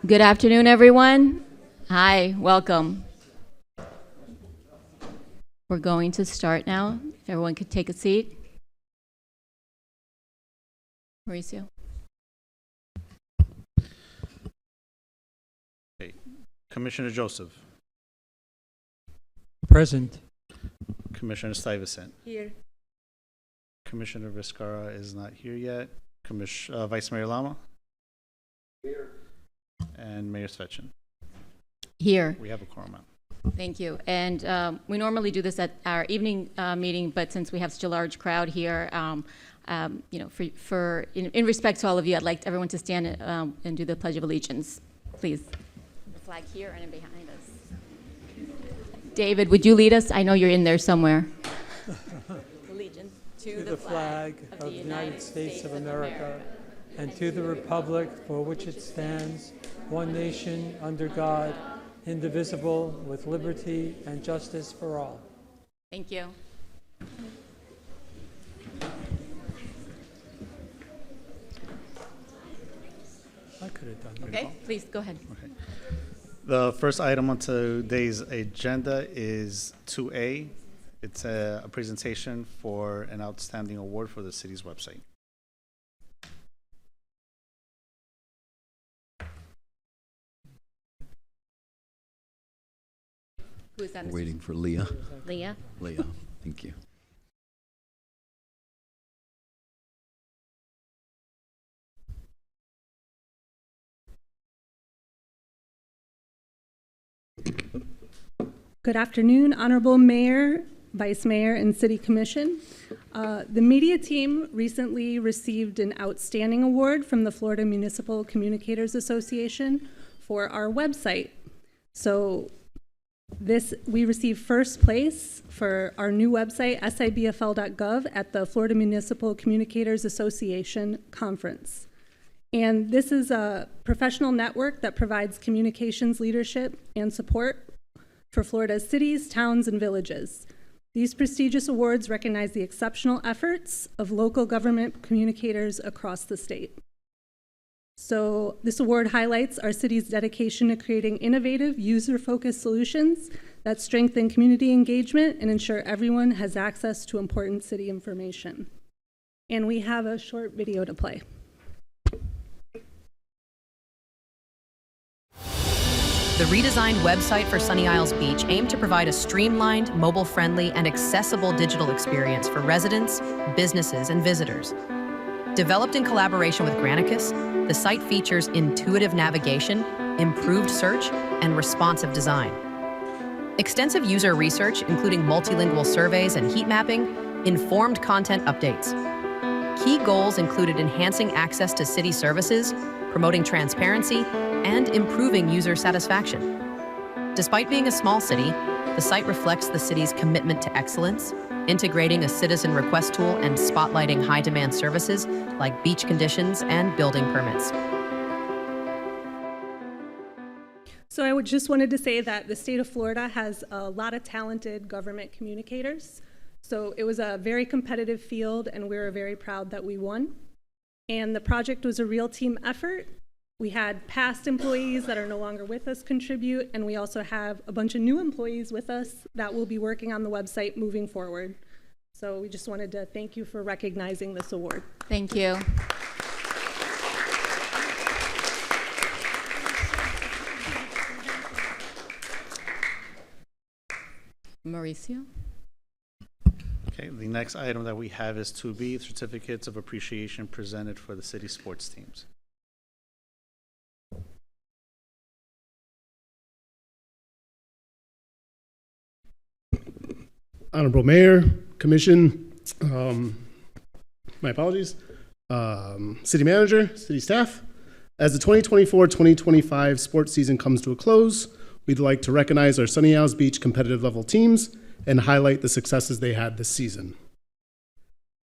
Good afternoon, everyone. Hi, welcome. We're going to start now. If everyone could take a seat. Mauricio. Okay. Commissioner Joseph. Present. Commissioner Stuyvesant. Here. Commissioner Vizcarra is not here yet. Vice Mayor Lama. Here. And Mayor Svechin. Here. We have a quorum out. Thank you. And we normally do this at our evening meeting, but since we have such a large crowd here, you know, in respect to all of you, I'd like everyone to stand and do the Pledge of Allegiance, please. The flag here and behind us. David, would you lead us? I know you're in there somewhere. Allegiance To the flag of the United States of America and to the republic for which it stands, one nation, under God, indivisible, with liberty and justice for all. Thank you. I could have done that. Okay, please go ahead. Okay. The first item on today's agenda is 2A. It's a presentation for an outstanding award for the city's website. Who is that, Mr. Waiting for Leah. Leah? Leah, thank you. Good afternoon, Honorable Mayor, Vice Mayor, and City Commission. The media team recently received an outstanding award from the Florida Municipal Communicators Association for our website. So we received first place for our new website, sibfl.gov, at the Florida Municipal Communicators Association Conference. And this is a professional network that provides communications leadership and support for Florida's cities, towns, and villages. These prestigious awards recognize the exceptional efforts of local government communicators across the state. So this award highlights our city's dedication to creating innovative, user-focused solutions that strengthen community engagement and ensure everyone has access to important city information. And we have a short video to play. The redesigned website for Sunny Isles Beach aimed to provide a streamlined, mobile-friendly, and accessible digital experience for residents, businesses, and visitors. Developed in collaboration with Granicus, the site features intuitive navigation, improved search, and responsive design. Extensive user research, including multilingual surveys and heat mapping, informed content updates. Key goals included enhancing access to city services, promoting transparency, and improving user satisfaction. Despite being a small city, the site reflects the city's commitment to excellence, integrating a citizen request tool and spotlighting high-demand services like beach conditions and building permits. So I just wanted to say that the state of Florida has a lot of talented government communicators. So it was a very competitive field, and we were very proud that we won. And the project was a real team effort. We had past employees that are no longer with us contribute, and we also have a bunch of new employees with us that will be working on the website moving forward. So we just wanted to thank you for recognizing this award. Thank you. Mauricio? Okay, the next item that we have is 2B, certificates of appreciation presented for the city sports teams. Honorable Mayor, Commission, my apologies, City Manager, City staff. As the 2024-2025 sports season comes to a close, we'd like to recognize our Sunny Isles Beach competitive level teams and highlight the successes they had this season.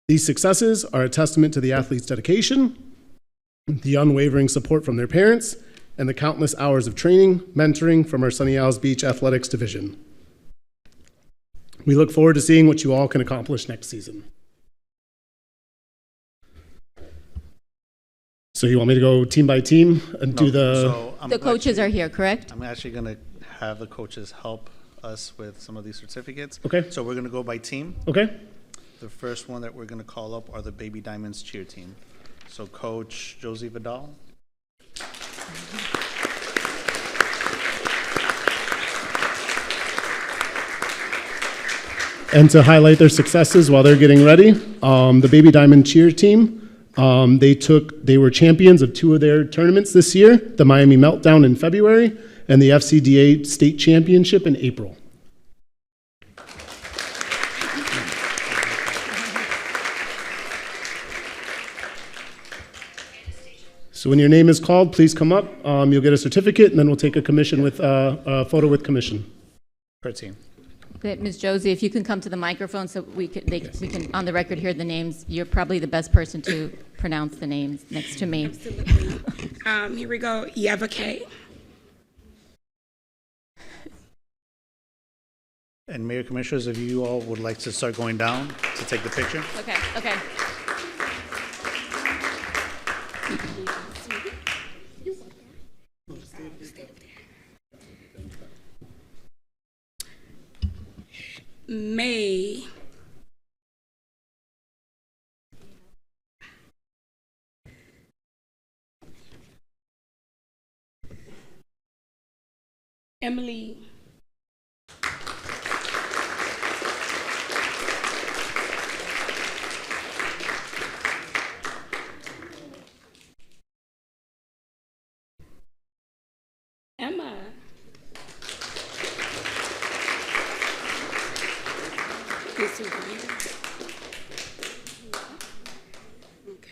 These successes are a testament to the athletes' dedication, the unwavering support from their parents, and the countless hours of training, mentoring from our Sunny Isles Beach Athletics Division. We look forward to seeing what you all can accomplish next season. So you want me to go team by team and do the? So I'm The coaches actually- are here, correct? I'm actually going to have the coaches help us with some of these certificates. Okay. So we're going to go by team. Okay. The first one that we're going to call up are the Baby Diamonds cheer team. So Coach Josie Vidal. And to highlight their successes while they're getting ready, the Baby Diamond cheer team, they were champions of 2 of their tournaments this year, the Miami Meltdown in February and the FCDA State Championship in April. So when your name is called, please come up. You'll get a certificate, and then we'll take a commission with a photo with commission. Per team. Okay, Ms. Josie, if you can come to the microphone so we can, on the record, hear the names. You're probably the best person to pronounce the names next to me. Absolutely. Here we go. Yevake. And Mayor Commissioners, if you all would like to start going down to take the picture. Okay, okay. May. Emily. Emma. This is weird. Okay.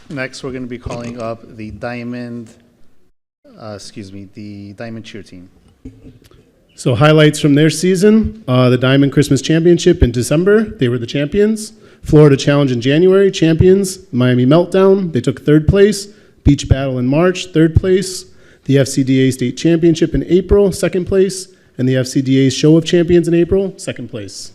Next, we're going to be calling up the Diamond cheer team. So highlights from their season, the Diamond Christmas Championship in December, they were the champions. Florida Challenge in January, champions. Miami Meltdown, they took 3rd place. Beach Battle in March, 3rd place. The FCDA State Championship in April, 2nd place. And the FCDA Show of Champions in April, 2nd place.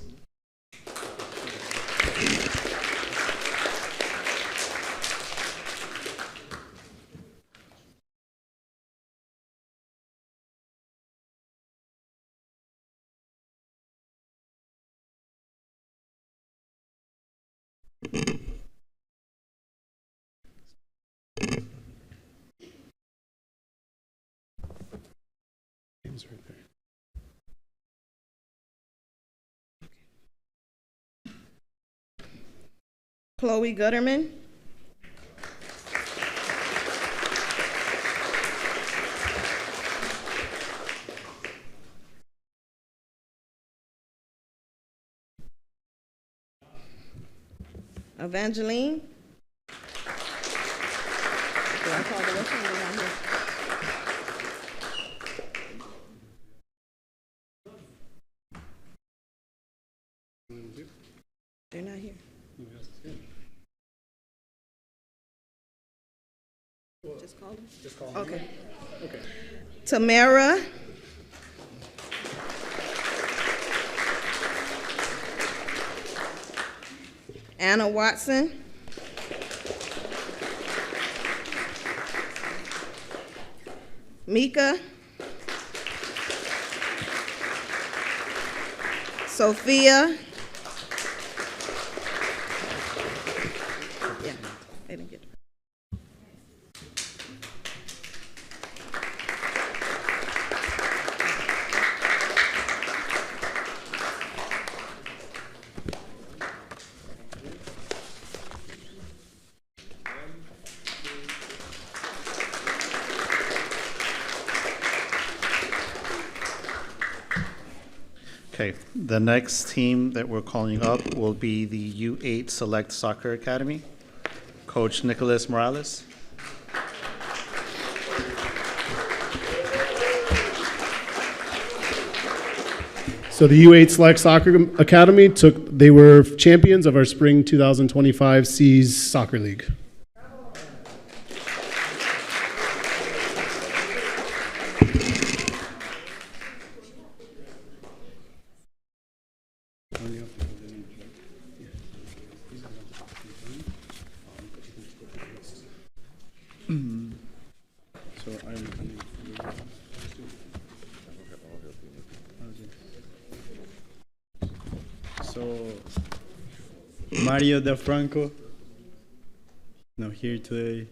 Names right there. Chloe Gooderman. Evangeline. Do I call the rest of them? They're not here. They're not here. Just call them? Just call them. Okay. Okay. Tamara. Anna Watson. Mika. Sophia. Yeah, they didn't get it. Okay, the next team that we're calling up will be the U8 Select Soccer Academy. Coach Nicholas Morales. So the U8 Select Soccer Academy they were champions of our spring 2025 C's Soccer League. So, Mario DeFranco, not here today.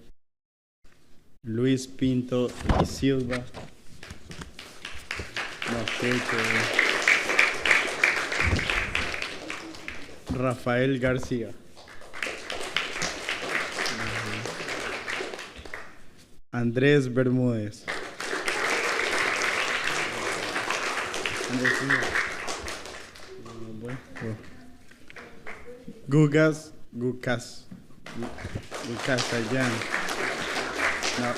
Luis Pinto y Silva, not here today. Rafael Garcia. Andrés Bermúdez. Gukas Ayan. No.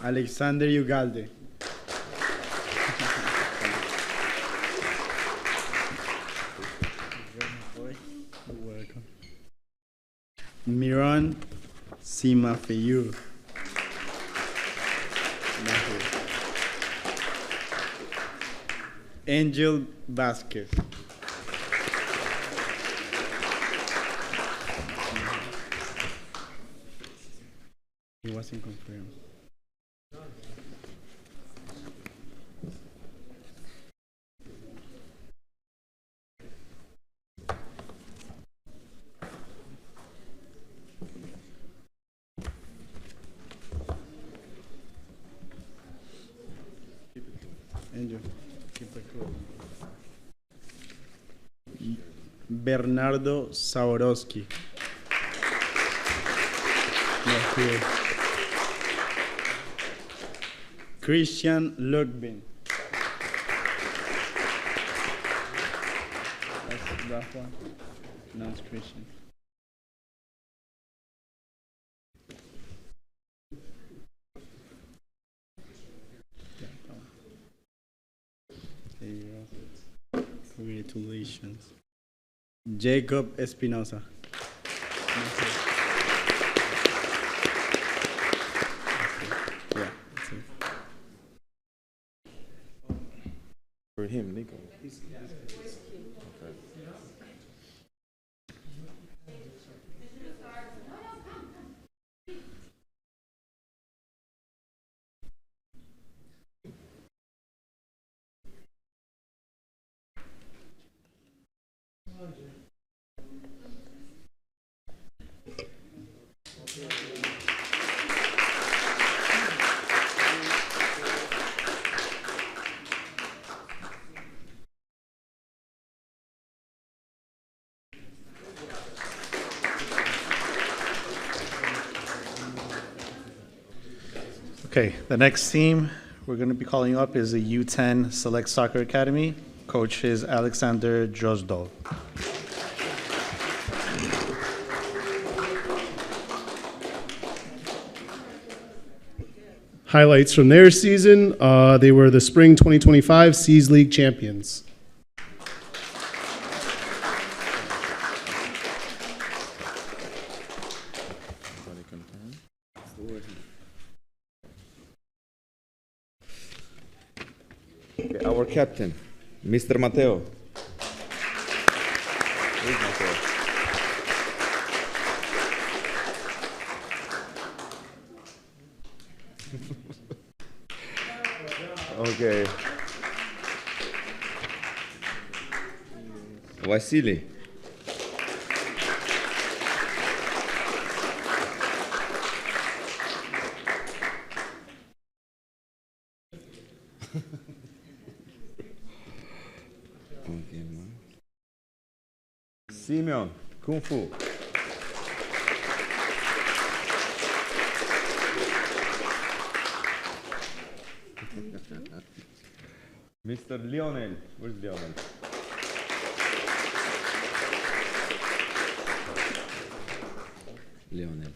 Alexander Ugalde. Welcome. Miran Simafeyu. Angel Vasquez. He wasn't confirmed. Angel, keep it cool. Bernardo Saborowski. Not here. Christian Lugbin. That's that one. No, it's Christian. There you go. Congratulations. Jacob Espinosa. Yeah, that's it. For him, Nico. Okay, the next team we're going to be calling up is the U10 Select Soccer Academy. Coach is Alexander Drozdov. Highlights from their season, they were the spring 2025 C's League champions. Okay, our captain, Mr. Mateo. Where's Mateo? Okay. Vasily. Simeon, Kung Fu. Mr. Lionel. Where's Lionel? Lionel.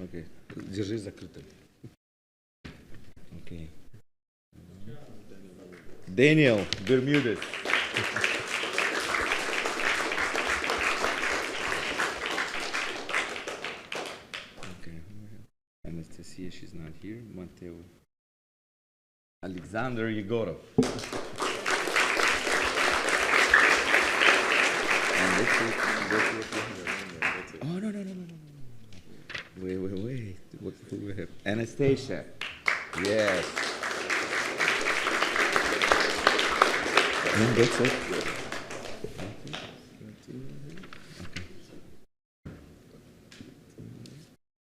Окей. Держи закрыто. Окей. Daniel Bermudez. Okay. Anastasia, she's not here. Mateo. Alexander Yegorov. And that's it. That's what we have. That's it. Oh, no. Wait. What do we have? Anastasia. Yes. And that's it.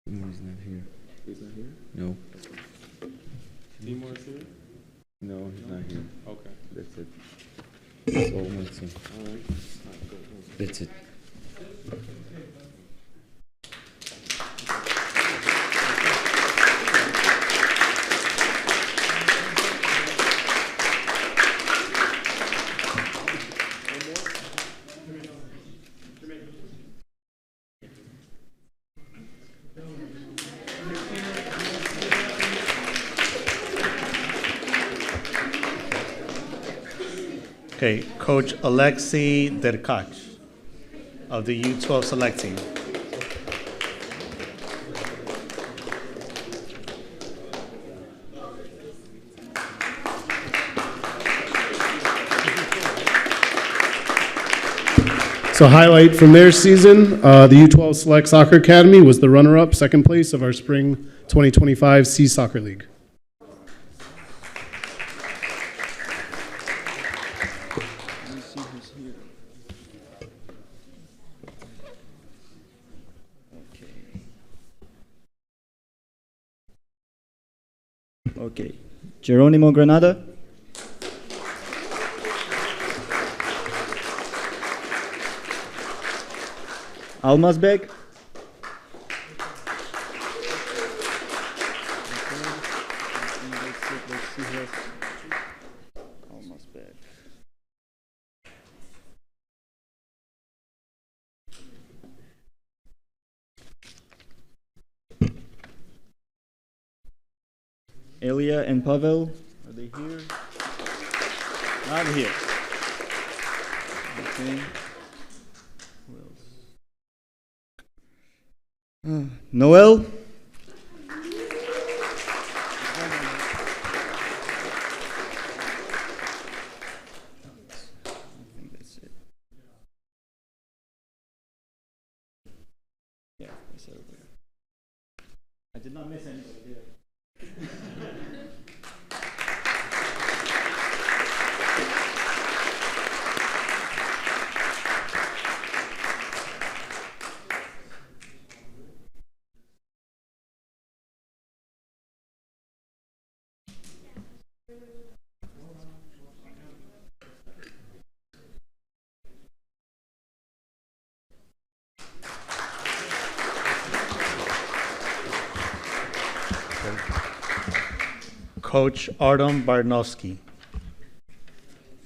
No, he's not here. He's not here? No. Timor is here? No, he's not here. Okay. That's it. That's all my son. All right. That's it. Okay, Coach Alexei Derkach of the U12 select team. So highlight from their season, the U12 Select Soccer Academy was the runner-up, second place of our spring 2025 C Soccer League. Okay. Geronimo Granada. Almazbek. Almazbek. Elia and Pavel, are they here? Not here. Okay. Who else? Noel. I think that's it. Yeah, that's everybody. I did not miss anybody, did I? Coach Artem Barnovsky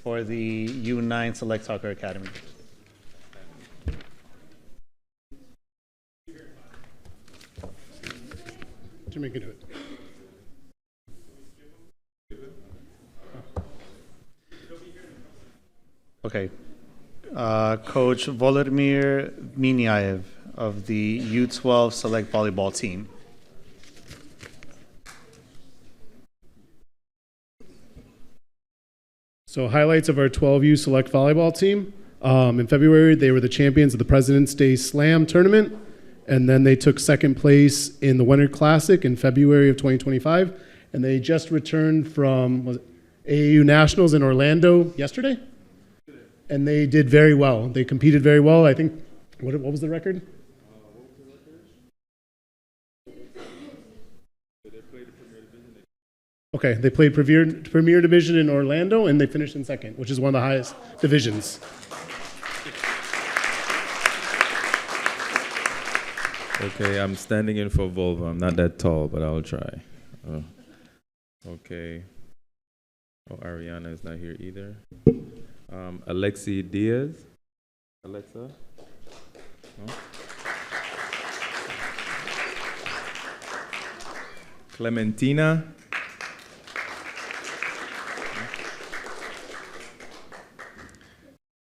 for the U9 Select Soccer Academy. Jamaica do it. Okay. Coach Volodymyr Minyaev of the U12 Select Volleyball team. So highlights of our 12U Select Volleyball team. In February, they were the champions of the President's Day Slam tournament, and then they took second place in the Winter Classic in February of 2025, and they just returned from AAU Nationals in Orlando yesterday, and they did very well. They competed very well. I think, what was the record? Okay, they played Premier Division in Orlando, and they finished in second, which is one of the highest divisions. Okay, I'm standing in for Volva. I'm not that tall, but I'll try. Okay. Oh, Ariana is not here either. Alexi Diaz. Alexa? No? Clementina.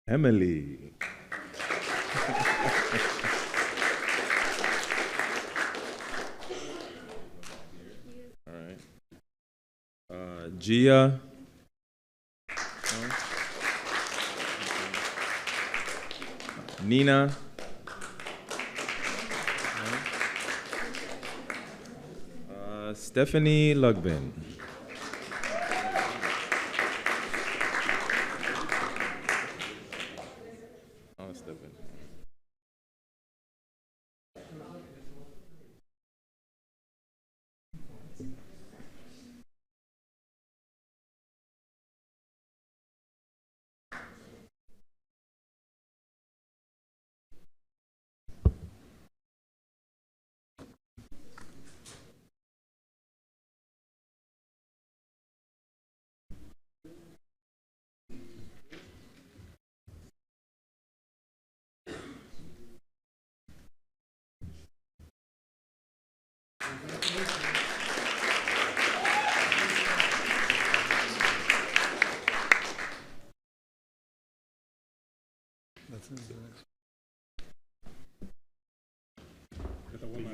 Emily. All right. Gia. No? Nina. No? Stephanie Lugbin. Oh, Stephanie.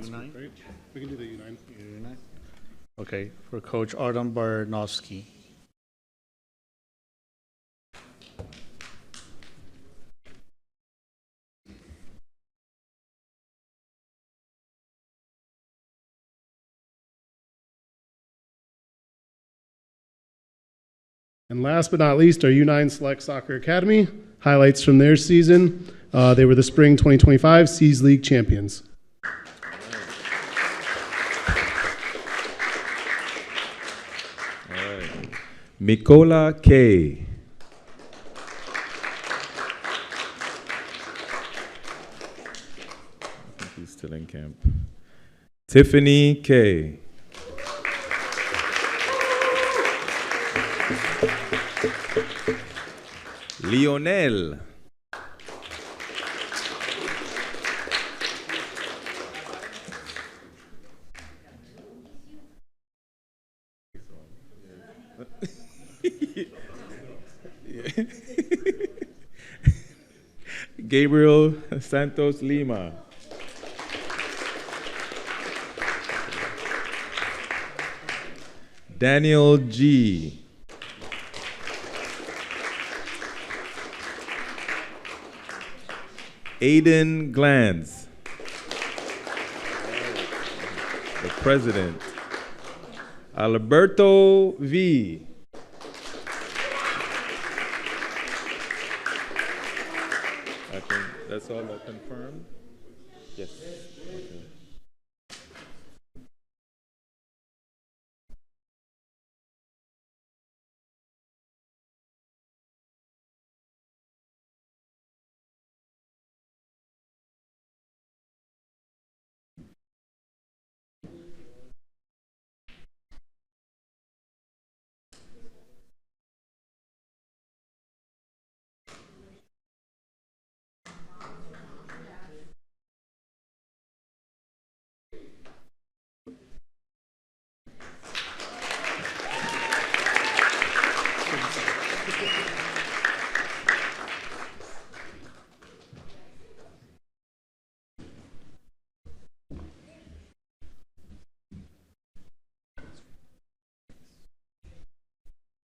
U9? Right? We can do the U9. U9. Okay, for Coach Artem Barnowski. And last but not least, our U9 Select Soccer Academy. Highlights from their season. They were the Spring 2025 Seas League champions. All right. Mikola K. I think he's still in camp. Tiffany K. Lionel. Gabriel Santos Lima. Daniel G. Aiden Glanz, the president. Alberto V. I think that's all that confirmed. Yes.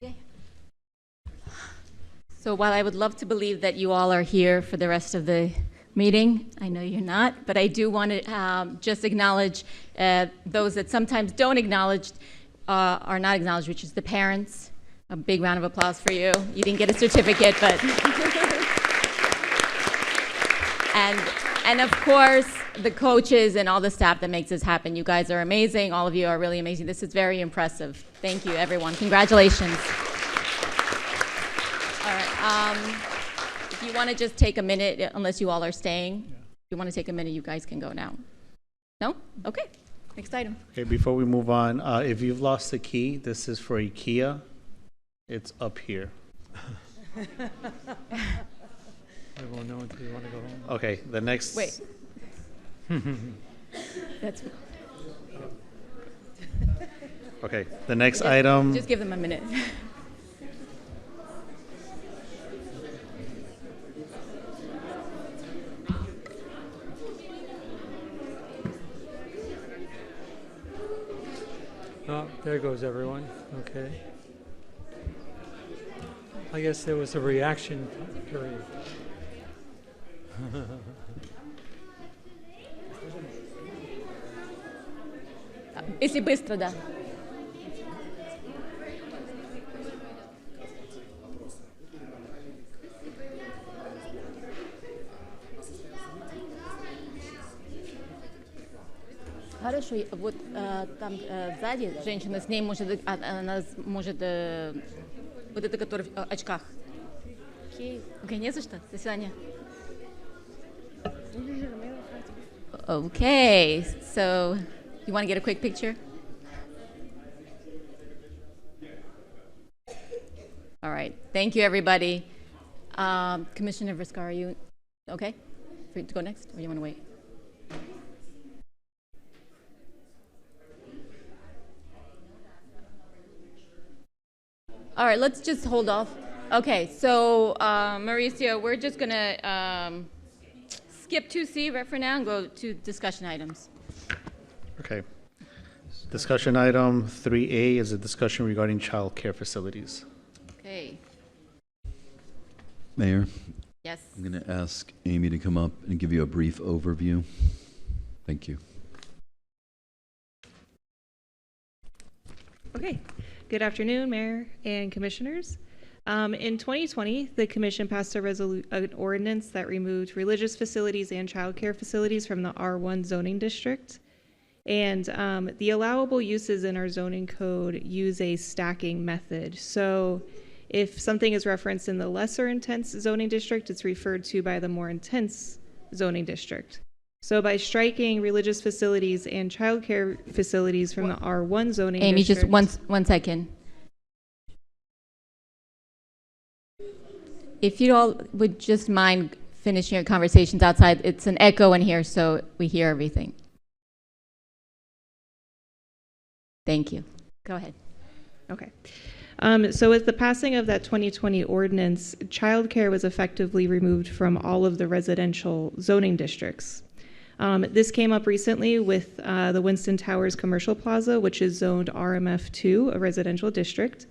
Okay. So while I would love to believe that you all are here for the rest of the meeting, I know you're not, but I do want to just acknowledge those that sometimes don't acknowledge, are not acknowledged, which is the parents. A big round of applause for you. You didn't get a certificate, but... and of course, the coaches and all the staff that makes this happen. You guys are amazing. All of you are really amazing. This is very impressive. Thank you, everyone. Congratulations. All right. If you want to just take a minute, unless you all are staying, if you want to take a minute, you guys can go now. No? Okay. Next item. Okay, before we move on, if you've lost the key, this is for IKEA. It's up here. I won't know until you want to go home. Okay, the next. Wait. That's, Okay, the next item. just give them a minute. Oh, there goes everyone. Okay. I guess there was a reaction period. Если быстро, да. Хорошо, вот там сзади женщина, с ней может, она может, вот это, который в очках. Окей, не за что. До свидания. Okay, so you want to get a quick picture? All right, thank you, everybody. Commissioner Viscar, are you okay for you to go next, or you want to wait? All right, let's just hold off. Okay, so Mauricio, we're just gonna skip 2C right for now and go to discussion items. Okay. Discussion item 3A is a discussion regarding child care facilities. Okay, Mayor, yes. I'm going to ask Amy to come up and give you a brief overview. Thank you. Okay. Good afternoon, Mayor and Commissioners. In 2020, the Commission passed an ordinance that removed religious facilities and child care facilities from the R1 zoning district. And the allowable uses in our zoning code use a stacking method. So if something is referenced in the lesser intense zoning district, it's referred to by the more intense zoning district. So by striking religious facilities and child care facilities from the R1 zoning Amy, district. just one second. If you all would just mind finishing your conversations outside, it's an echo in here, so we hear everything. Thank you. Go ahead. Okay. So with the passing of that 2020 ordinance, childcare was effectively removed from all of the residential zoning districts. This came up recently with the Winston Towers Commercial Plaza, which is zoned RMF2, a residential district.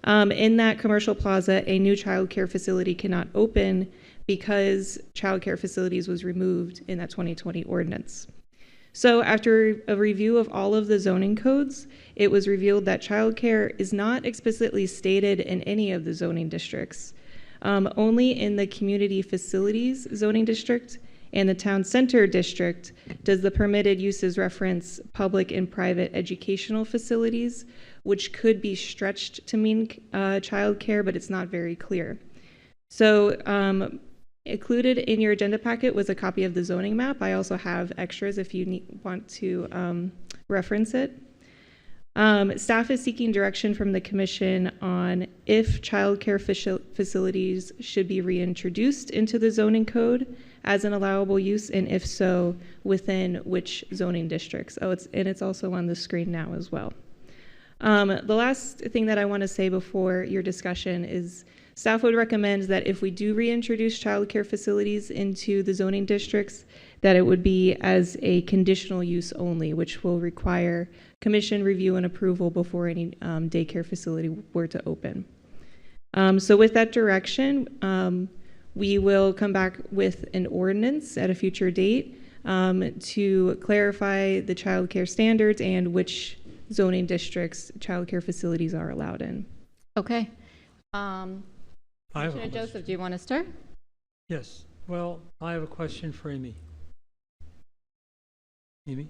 In that commercial plaza, a new child care facility cannot open because child care facilities was removed in that 2020 ordinance. So after a review of all of the zoning codes, it was revealed that childcare is not explicitly stated in any of the zoning districts. Only in the community facilities zoning district and the town center district does the permitted uses reference public and private educational facilities, which could be stretched to mean childcare, but it's not very clear. So included in your agenda packet was a copy of the zoning map. I also have extras if you want to reference it. Staff is seeking direction from the commission on if childcare facilities should be reintroduced into the zoning code as an allowable use, and if so, within which zoning districts. It's also on the screen now as well. The last thing that I want to say before your discussion is staff would recommend that if we do reintroduce child care facilities into the zoning districts, that it would be as a conditional use only, which will require commission review and approval before any daycare facility were to open. So with that direction, we will come back with an ordinance at a future date to clarify the child care standards and which zoning districts child care facilities are allowed in. Okay. Commissioner Joseph, do you want to start? Yes. Well, I have a question for Amy. Amy?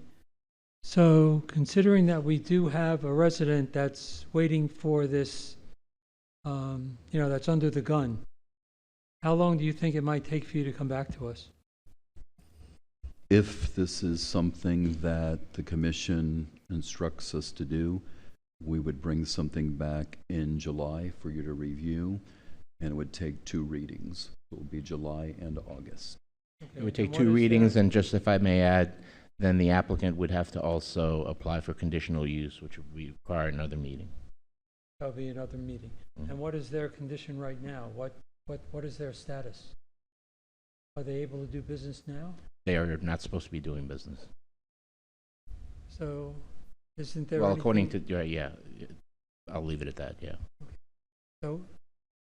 So considering that we do have a resident that's waiting for this, that's under the gun, how long do you think it might take for you to come back to us? If this is something that the commission instructs us to do, we would bring something back in July for you to review, and it would take 2 readings. It will be July and August. It would take 2 readings, and just if I may add, then the applicant would have to also apply for conditional use, which would require another meeting. That'll be another meeting. And what is their condition right now? What is their status? Are they able to do business now? They are not supposed to be doing business. So, isn't there? Well, according anything- to, yeah, I'll leave it at that, yeah. So,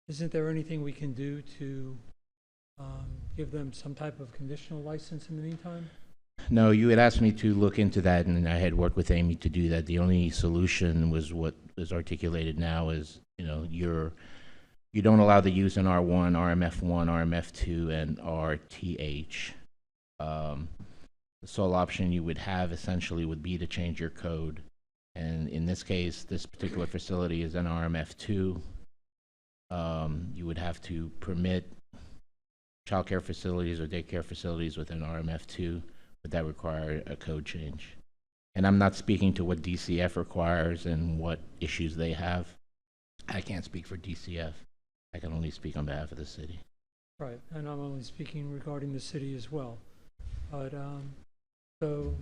isn't there anything we can do to give them some type of conditional license in the meantime? No, you had asked me to look into that, and I had worked with Amy to do that. The only solution was what is articulated now is, you don't allow the use in R1, RMF1, RMF2, and RTH. The sole option you would have essentially would be to change your code. And in this case, this particular facility is an RMF2. You would have to permit childcare facilities or daycare facilities within RMF2. Would that require a code change? And I'm not speaking to what DCF requires and what issues they have. I can't speak for DCF. I can only speak on behalf of the city. Right, and I'm only speaking regarding the city as well. But, so,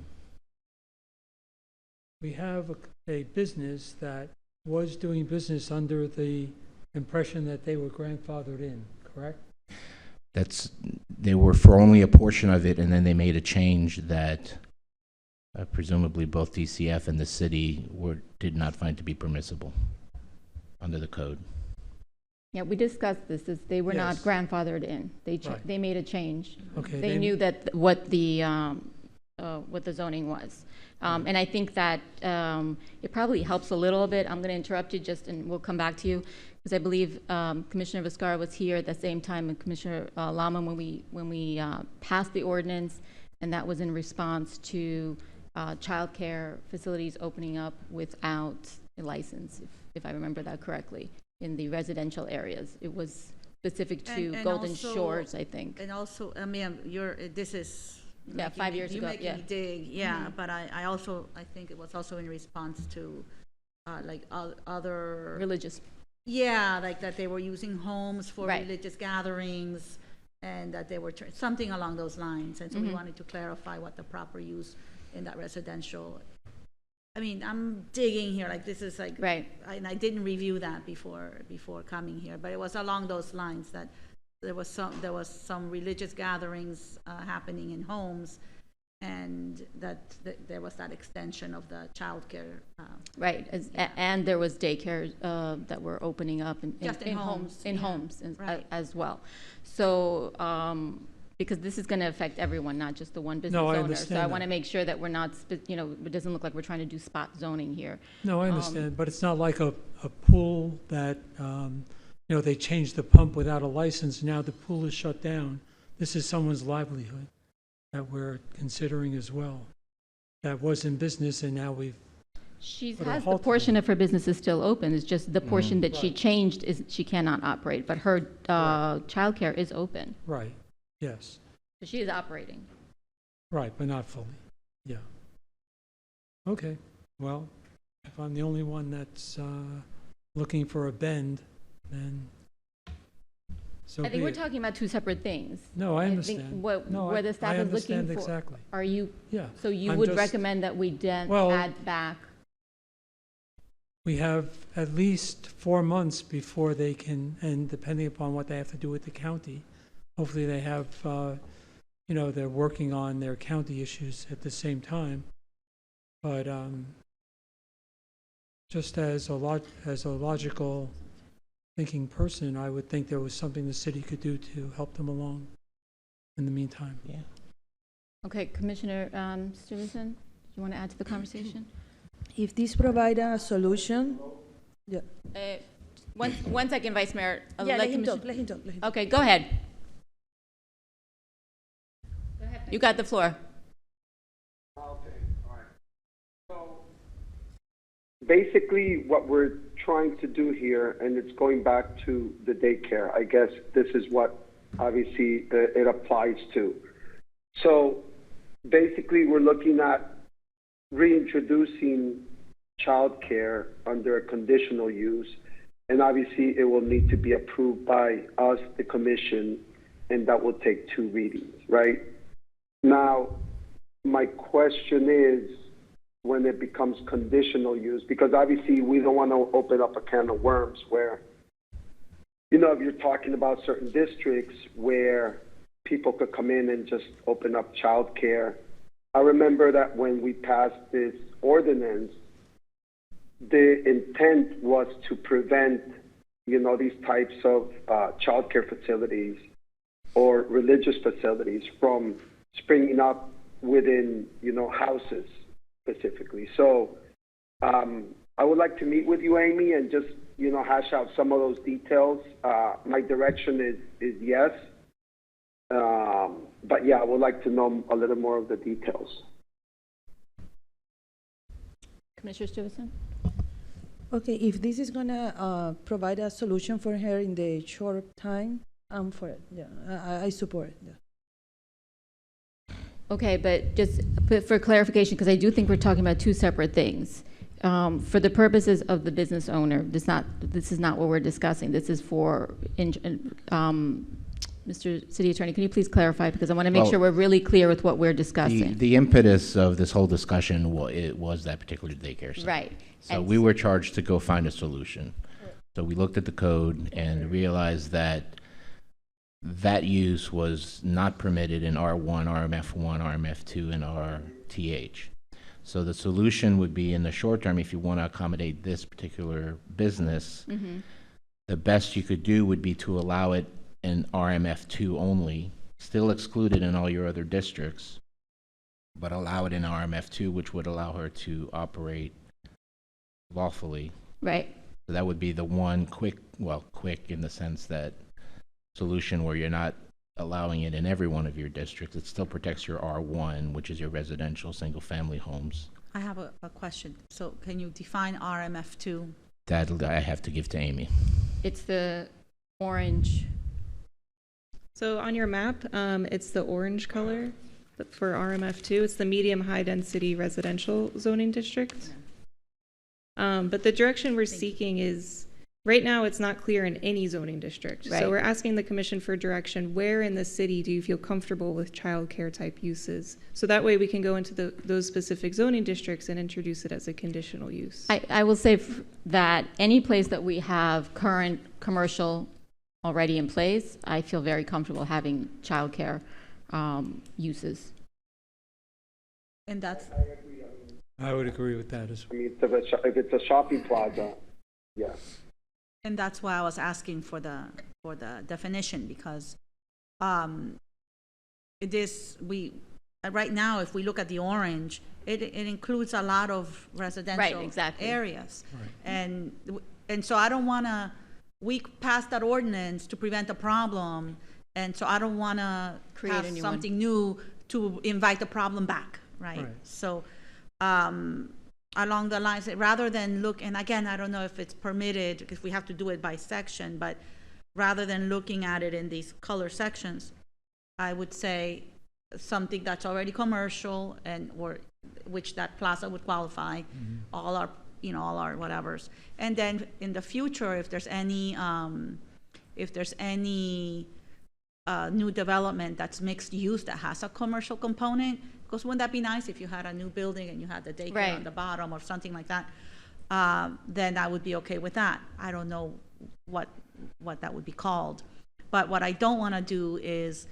we have a business that was doing business under the impression that they were grandfathered in, correct? They were for only a portion of it, and then they made a change that presumably both DCF and the city did not find to be permissible under the code. Yeah, we discussed this. They were not Yes. grandfathered in. Right. They made a change. Okay. They knew that what the zoning was. And I think that it probably helps a little bit. I'm going to interrupt you and we'll come back to you, because I believe Commissioner Viscara was here at the same time, and Commissioner Lama, when we passed the ordinance, and that was in response to childcare facilities opening up without a license, if I remember that correctly, in the residential areas. It was specific to And Golden also- Shores, I think. And also, I mean, this is. Yeah, 5 years ago, You yeah. make me dig, yeah, Mhm. but I think it was also in response to, other. Religious. Yeah, like that they were using homes for Right. religious gatherings, and that they were, something along those lines, and so we Mhm. wanted to clarify what the proper use in that residential. I mean, I'm digging here, like this is like. Right. And I didn't review that before coming here, but it was along those lines that there was some religious gatherings happening in homes, and that there was that extension of the childcare. Right, and there was daycare that were opening up Just in homes, in yeah. homes Right. as well. So, because this is going to affect everyone, not just the one business No, I owner. So understand I that. want to make sure that we're not, it doesn't look like we're trying to do spot zoning here. No, I understand, but it's not like a pool that, they changed the pump without a license, now the pool is shut down. This is someone's livelihood that we're considering as well. That was in business, and now we've. She put a has the halt to portion it. of her business is still open, it's just the portion that she Right. changed is, she cannot operate, but her childcare is open. Right, yes, So she is operating. right, but not fully, yeah. Okay, well, if I'm the only one that's looking for a bend, then so I think be we're it. talking about two separate things. No, I think understand. What, No, where I- the staff I is looking understand for. exactly. Are you, Yeah. so you I'm would just- recommend that we Well- add back? We have at least 4 months before they can, and depending upon what they have to do with the county, hopefully they have, they're working on their county issues at the same time. But just as a logical thinking person, I would think there was something the city could do to help them along in the meantime. Yeah. Okay, Commissioner Stevenson, do you want to add to the conversation? If this provide a solution, yeah. One second, Vice Mayor. I'll Yeah, let him Commissioner- talk, let him talk, let him Okay, go ahead. You got the floor. Basically, what we're trying to do here, and it's going back to the daycare, I guess this is what obviously it applies to. So basically we're looking at reintroducing childcare under a conditional use, and obviously it will need to be approved by us, the commission, and that will take 2 readings, right? Now, my question is, when it becomes conditional use, because obviously we don't want to open up a can of worms where, you know, if you're talking about certain districts where people could come in and just open up childcare. I remember that when we passed this ordinance, the intent was to prevent, you know, these types of childcare facilities or religious facilities from springing up within, you know, houses specifically. So I would like to meet with you, Amy, and just, you know, hash out some of those details. My direction is yes. But yeah, I would like to know a little more of the details. Commissioner Stevenson? Okay, if this is gonna provide a solution for her in the short time, I'm for it. Yeah, I support it. Yeah. Okay, but just for clarification, because I do think we're talking about 2 separate things. For the purposes of the business owner, this is not what we're discussing. This is for, Mr. City Attorney, can you please clarify? Because I want to make sure we're really clear with what we're discussing. The impetus of this whole discussion was that particular daycare center. Right. So we were charged to go find a solution. So we looked at the code and realized that that use was not permitted in R1, RMF1, RMF2, and RTH. So the solution would be, in the short term, if you want to accommodate this particular business, the best you could do would be to allow it in RMF2 only, still excluded in all your other districts, but allow it in RMF2, which would allow her to operate lawfully. Right. So that would be the one quick in the sense that solution where you're not allowing it in every one of your districts. It still protects your R1, which is your residential single-family homes. I have a question. So can you define RMF2? That I have to give to Amy. It's the orange. So on your map, it's the orange color for RMF2. It's the medium high density residential zoning district. But the direction we're seeking is, right now it's not clear in any zoning district. Right. So we're asking the commission for direction. Where in the city do you feel comfortable with childcare type uses? So that way we can go into those specific zoning districts and introduce it as a conditional use. I will say that any place that we have current commercial already in place, I feel very comfortable having childcare uses. And that's, I would agree with that as well. I mean, if it's a shopping plaza, yes. and that's why I was asking for the definition, because right now, if we look at the orange, it includes a lot of residential areas. Right. And so I don't want to, we passed that ordinance to prevent a problem, and so I don't want to Create a new something new to invite the problem back, right? Right. So along the lines, rather than look, and again, I don't know if it's permitted, because we have to do it by section, but rather than looking at it in these color sections, I would say something that's already commercial or which that plaza would qualify, all our whatevers. And then in the future, if there's any new development that's mixed use that has a commercial component, because wouldn't that be nice if you had a new building and you had the daycare on the bottom or something like that? Then I would be okay with that. I don't know what that would be called. But what I don't want to do is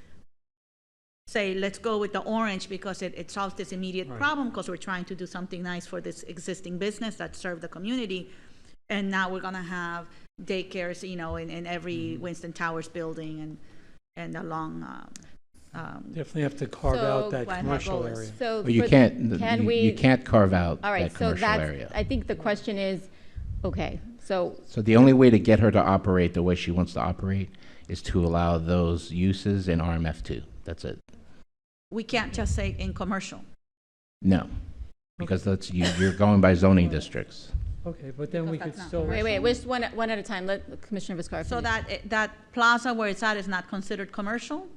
say, let's go with the orange because it solves this immediate problem, because we're trying to do something nice for this existing business that served the community. And now we're going to have daycares, in every Winston Towers building and along. Definitely have to carve out that commercial area. So But you can't carve out that commercial area. I think the question is, okay, so the only way to get her to operate the way she wants to operate is to allow those uses in RMF2. That's it. We can't just say in commercial. No, because you're going by zoning districts. Okay, but then we could still. Wait, just one at a time. Let Commissioner Vizcarra finish. So that plaza where it's at is not considered commercial?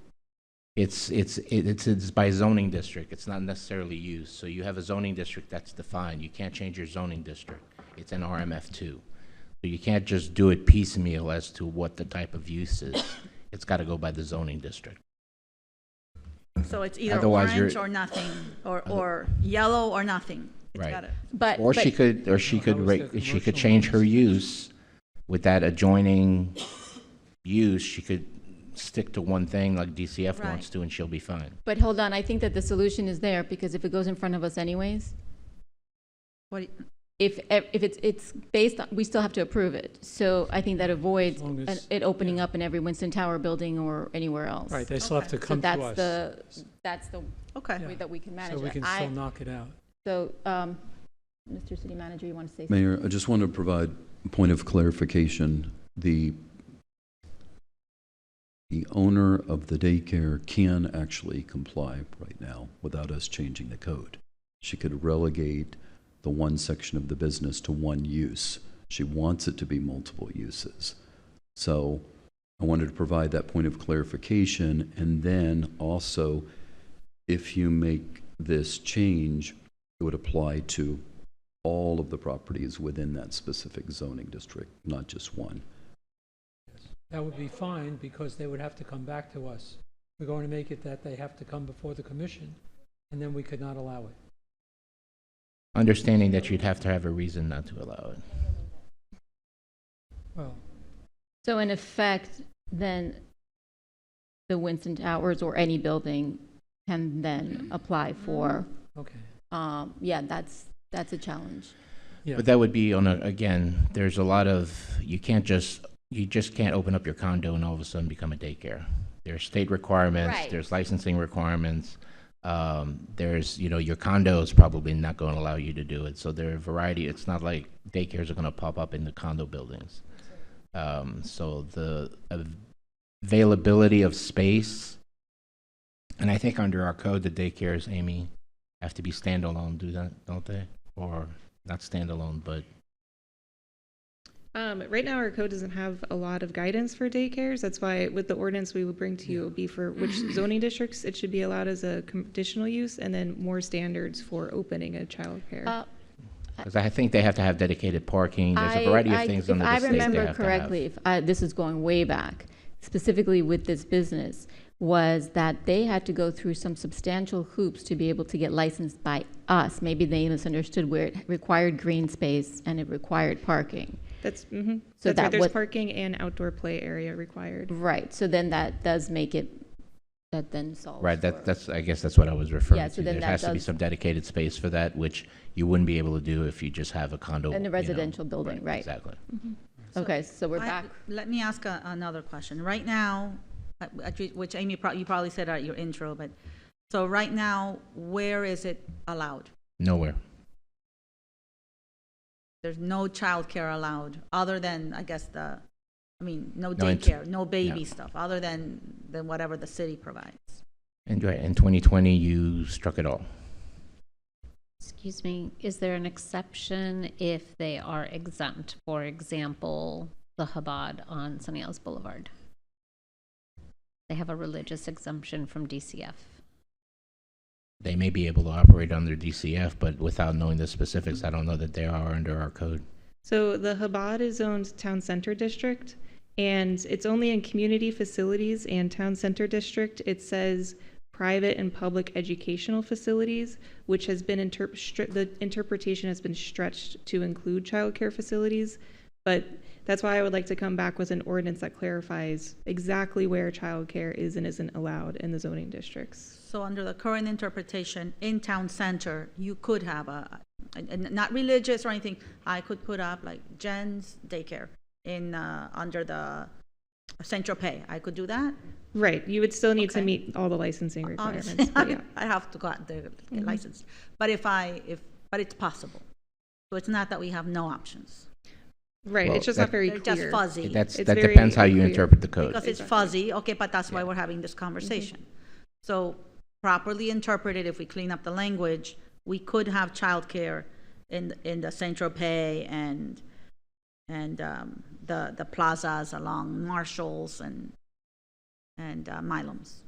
It's by zoning district. It's not necessarily use. So you have a zoning district that's defined. You can't change your zoning district. It's an RMF2. So you can't just do it piecemeal as to what the type of use is. It's got to go by the zoning district. So it's either Otherwise, orange you're- or nothing, or yellow or nothing. It's Right. gotta- Or she could change her use with that adjoining use. She could stick to one thing like DCF wants Right. to, and she'll be fine. But hold on, I think that the solution is there, because if it goes in front of us anyways, What do you- if it's based on, we still have to approve it. So I think that avoids long as- it opening up in every Winston Tower building or anywhere else. Right, they still have to So come to us. that's the Okay. way that we can manage So we it. can still knock it out. So, Mr. City Manager, you want to say something? Mayor, I just want to provide a point of clarification. The owner of the daycare can actually comply right now without us changing the code. She could relegate the one section of the business to one use. She wants it to be multiple uses. So I wanted to provide that point of clarification. And then also, if you make this change, it would apply to all of the properties within that specific zoning district, not just one. That would be fine, because they would have to come back to us. We're going to make it that they have to come before the commission, and then we could not allow it. Understanding that you'd have to have a reason not to allow it. Well, So in effect, then the Winston Towers or any building can then apply for, okay. yeah, that's a challenge. Yeah. But that would be on again, there's a lot of, you just can't open up your condo and all of a sudden become a daycare. There's state requirements, Right. there's licensing requirements. There's, your condo is probably not going to allow you to do it. So there are a variety. It's not like daycares are going to pop up in the condo buildings. So the availability of space, and I think under our code, the daycares, Amy, have to be standalone, don't they? Or not standalone, but Right now, our code doesn't have a lot of guidance for daycares. That's why with the ordinance we would bring to you, it would be for which zoning districts it should be allowed as a conditional use, and then more standards for opening a childcare. because I think they have to have dedicated parking. There's a variety of things under the state they have to have. If I remember correctly, this is going way back, specifically with this business, was that they had to go through some substantial hoops to be able to get licensed by us. Maybe they misunderstood where it required green space and it required parking. That's So right. that There's what- parking and outdoor play area required. Right, so then that does make it, that then solves. Right, for- that's I guess that's what I was referring Yeah, so to. then There that has to be does- some dedicated space for that, which you wouldn't be able to do if you just have a condo. In a residential building, right. Exactly. Okay, so we're back. Let me ask another question. Right now, which Amy, you probably said at your intro, but, so right now, where is it allowed? Nowhere. There's no childcare allowed, other than, I guess, no No, daycare, no baby no. stuff, other than whatever the city provides. And in 2020, you struck it all. Excuse me, is there an exception if they are exempt? For example, the Chabad on Sunny Isles Boulevard. They have a religious exemption from DCF. They may be able to operate under DCF, but without knowing the specifics, I don't know that they are under our code. So the Chabad is zoned town center district, and it's only in community facilities and town center district. It says private and public educational facilities, which has been the interpretation has been stretched to include childcare facilities. But that's why I would like to come back with an ordinance that clarifies exactly where childcare is and isn't allowed in the zoning districts. So under the current interpretation, in town center, you could have not religious or anything, I could put up like Jen's daycare under the Central Pay. I could do that? Right, you would still need to meet all the licensing requirements. But yeah. I have to go out there to get licensed. But but it's possible. So it's not that we have no options. Right, Well, it's just not very They're clear. just fuzzy. That very depends how you unclear. interpret the code. Because it's fuzzy, okay, but that's why we're having this conversation. So properly interpreted, if we clean up the language, we could have childcare in the Central Pay and the plazas along Marshalls and Milam's.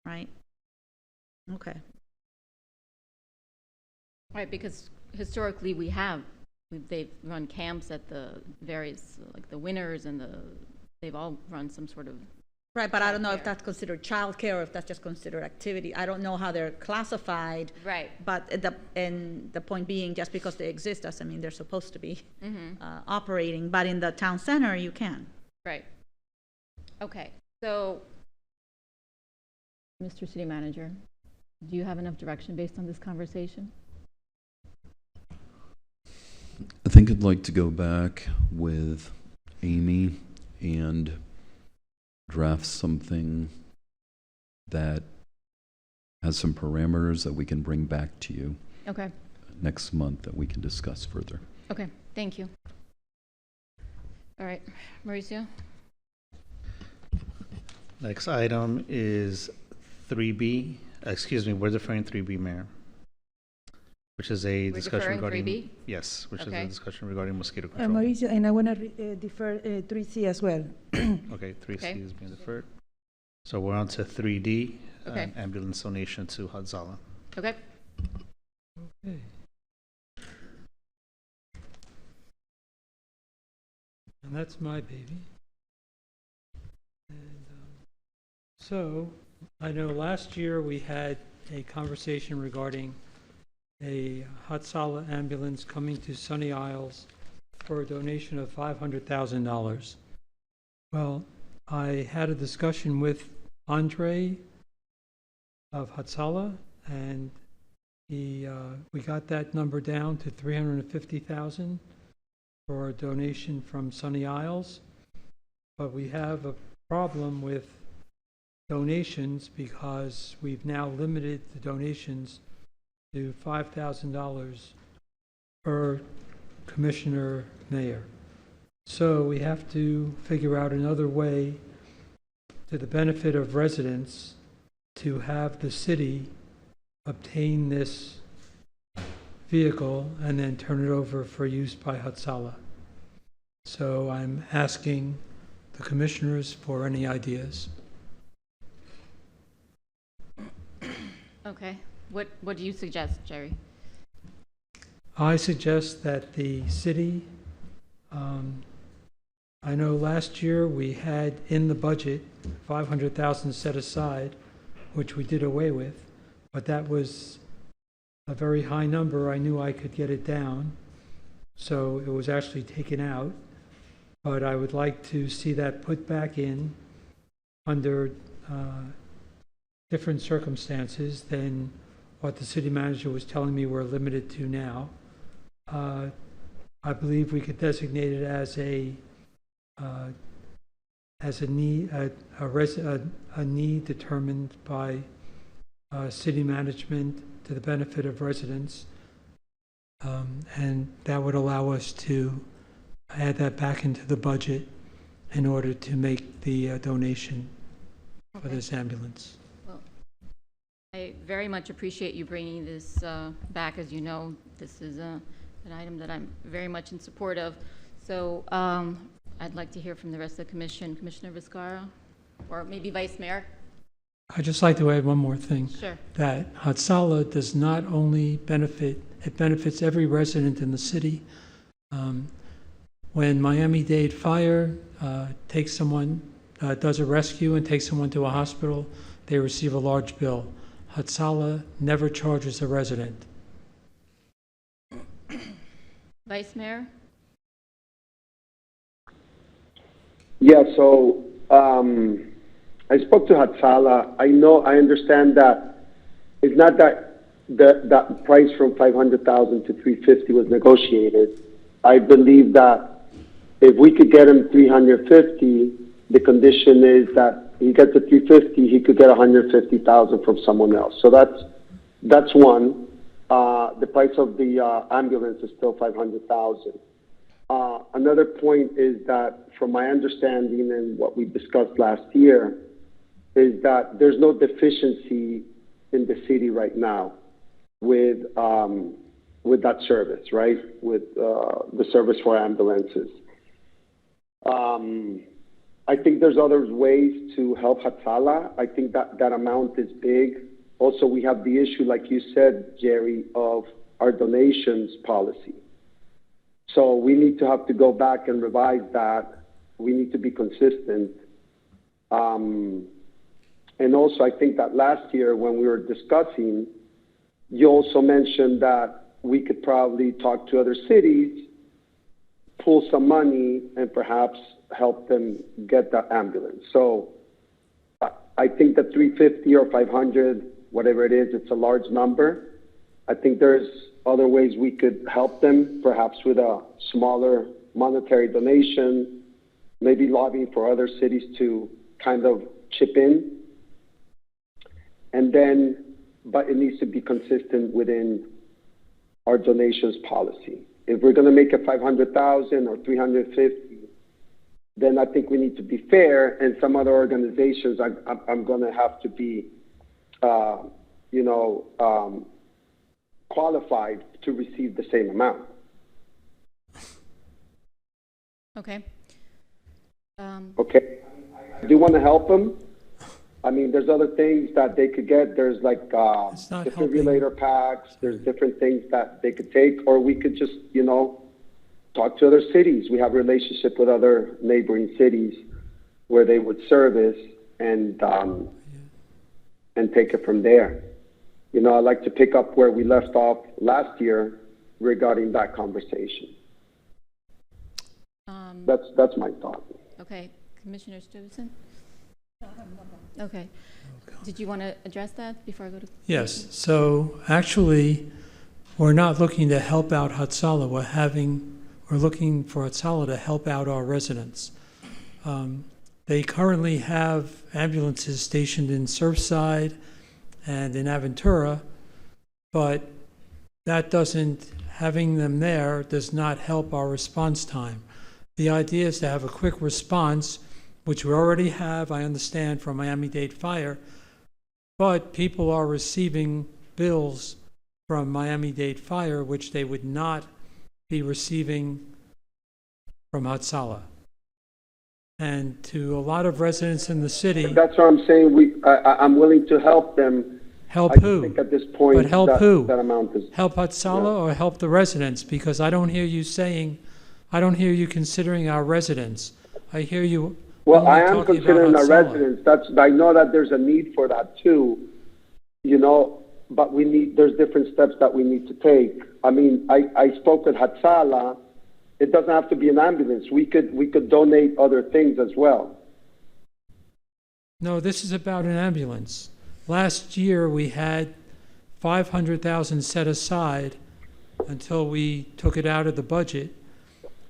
right? Okay. Right, because historically they've run camps at the various, like the Winners and they've all run some sort of. Right, but I don't know if that's considered childcare or if that's just considered activity. I don't know how they're classified. Right. But the point being, just because they exist doesn't mean they're supposed to be operating. But in the town center, you can. Right. Okay, so, Mr. City Manager, do you have enough direction based on this conversation? I think I'd like to go back with Amy and draft something that has some parameters that we can bring back to you Okay. next month that we can discuss further. Okay, thank you. All right, Mauricio? Next item is 3B. Excuse me, we're deferring 3B, Mayor. Which is a discussion regarding. 3B? Yes, which is Okay. a discussion regarding mosquito control. Mauricio, and I want to defer 3C as well. Okay, 3C Okay. is being deferred. So we're on to 3D, Okay. ambulance donation to Hatzala. Okay. Okay. And that's my baby. And so I know last year we had a conversation regarding a Hatsala ambulance coming to Sunny Isles for a donation of $500,000. Well, I had a discussion with Andre of Hatsala, and we got that number down to $350,000 for a donation from Sunny Isles. But we have a problem with donations because we've now limited the donations to $5,000 per commissioner mayor. So we have to figure out another way to the benefit of residents to have the city obtain this vehicle and then turn it over for use by Hatsala. So I'm asking the commissioners for any ideas. Okay. What do you suggest, Jerry? I suggest that the city, I know last year we had in the budget 500,000 set aside, which we did away with, but that was a very high number. I knew I could get it down, so it was actually taken out. But I would like to see that put back in under different circumstances than what the city manager was telling me we're limited to now. I believe we could designate it as a need determined by city management to the benefit of residents, and that would allow us to add that back into the budget in order to make the donation for this ambulance. I very much appreciate you bringing this back. As you know, this is an item that I'm very much in support of. So I'd like to hear from the rest of the commission. Commissioner Vizcarra, or maybe Vice Mayor? I'd just like to add one more thing. Sure. That Hatsala does not only benefit, it benefits every resident in the city. When Miami-Dade Fire takes someone, does a rescue and takes someone to a hospital, they receive a large bill. Hatsala never charges a resident. Vice Mayor? Yeah, so I spoke to Hatsala. I understand that it's not that that price from 500,000 to 350 was negotiated. I believe that if we could get him 350, the condition is that he gets the 350, he could get 150,000 from someone else. So that's one. The price of the ambulance is still 500,000. Another point is that, from my understanding and what we discussed last year, is that there's no deficiency in the city right now with that service, right? With the service for ambulances. I think there's other ways to help Hatsala. I think that amount is big. Also, we have the issue, like you said, Jerry, of our donations policy. So we need to have to go back and revise that. We need to be consistent. And also, I think that last year when we were discussing, you also mentioned that we could probably talk to other cities, pull some money, and perhaps help them get the ambulance. So I think that 350 or 500, whatever it is, it's a large number. I think there's other ways we could help them, perhaps with a smaller monetary donation, maybe lobbying for other cities to kind of chip in. And then, but it needs to be consistent within our donations policy. If we're going to make it 500,000 or 350, then I think we need to be fair. And some other organizations, I'm going to have to be, qualified to receive the same amount. Okay. Okay. I do want to help them. I mean, there's other things that they could get. There's like defibrillator packs. There's different things that they could take, or we could just, talk to other cities. We have a relationship with other neighboring cities where they would service and take it from there. I'd like to pick up where we left off last year regarding that conversation. That's my thought. Okay, Commissioner Stevenson? Okay. Did you want to address that before I go to? Yes. So actually, we're not looking to help out Hatsala. We're looking for Hatsala to help out our residents. They currently have ambulances stationed in Surfside and in Aventura, but having them there does not help our response time. The idea is to have a quick response, which we already have, I understand, from Miami-Dade Fire, but people are receiving bills from Miami-Dade Fire, which they would not be receiving from Hatsala. And to a lot of residents in the city... That's what I'm saying. I'm willing to help them. Help who? I think at this point, but help who? That amount is... Help Hatsala or help the residents? Because I don't hear you considering our residents. I hear you... Well, I am considering our residents. I know that there's a need for that too, but there's different steps that we need to take. I mean, I spoke with Hatsala. It doesn't have to be an ambulance. We could donate other things as well. No, this is about an ambulance. Last year we had $500,000 set aside until we took it out of the budget.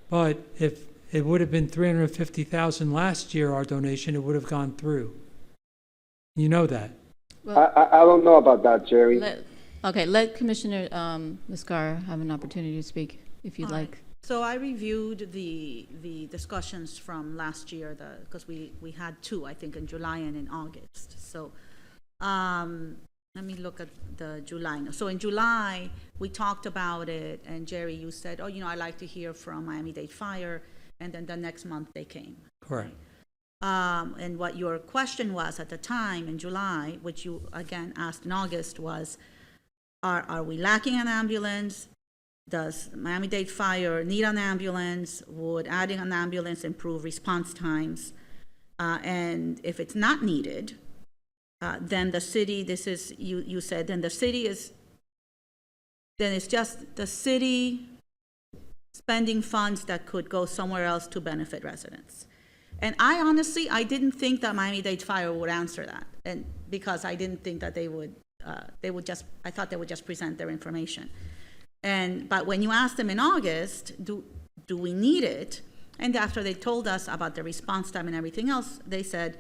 But if it would have been $350,000 last year, our donation, it would have gone through. You know that. Well, I don't know about that, Jerry. Let Commissioner Muscar have an opportunity to speak, if you'd like. So I reviewed the discussions from last year, because we had two, I think, in July and in August. So let me look at the July. So in July, we talked about it, and Jerry, you said, I'd like to hear from Miami-Dade Fire, and then the next month they came. Correct. And what your question was at the time in July, which you again asked in August, was, are we lacking an ambulance? Does Miami-Dade Fire need an ambulance? Would adding an ambulance improve response times? And if it's not needed, then the city, you said, then it's just the city spending funds that could go somewhere else to benefit residents. And I honestly didn't think that Miami-Dade Fire would answer that, and because I didn't think that I thought they would just present their information. But when you asked them in August, do we need it? And after they told us about the response time and everything else, they said,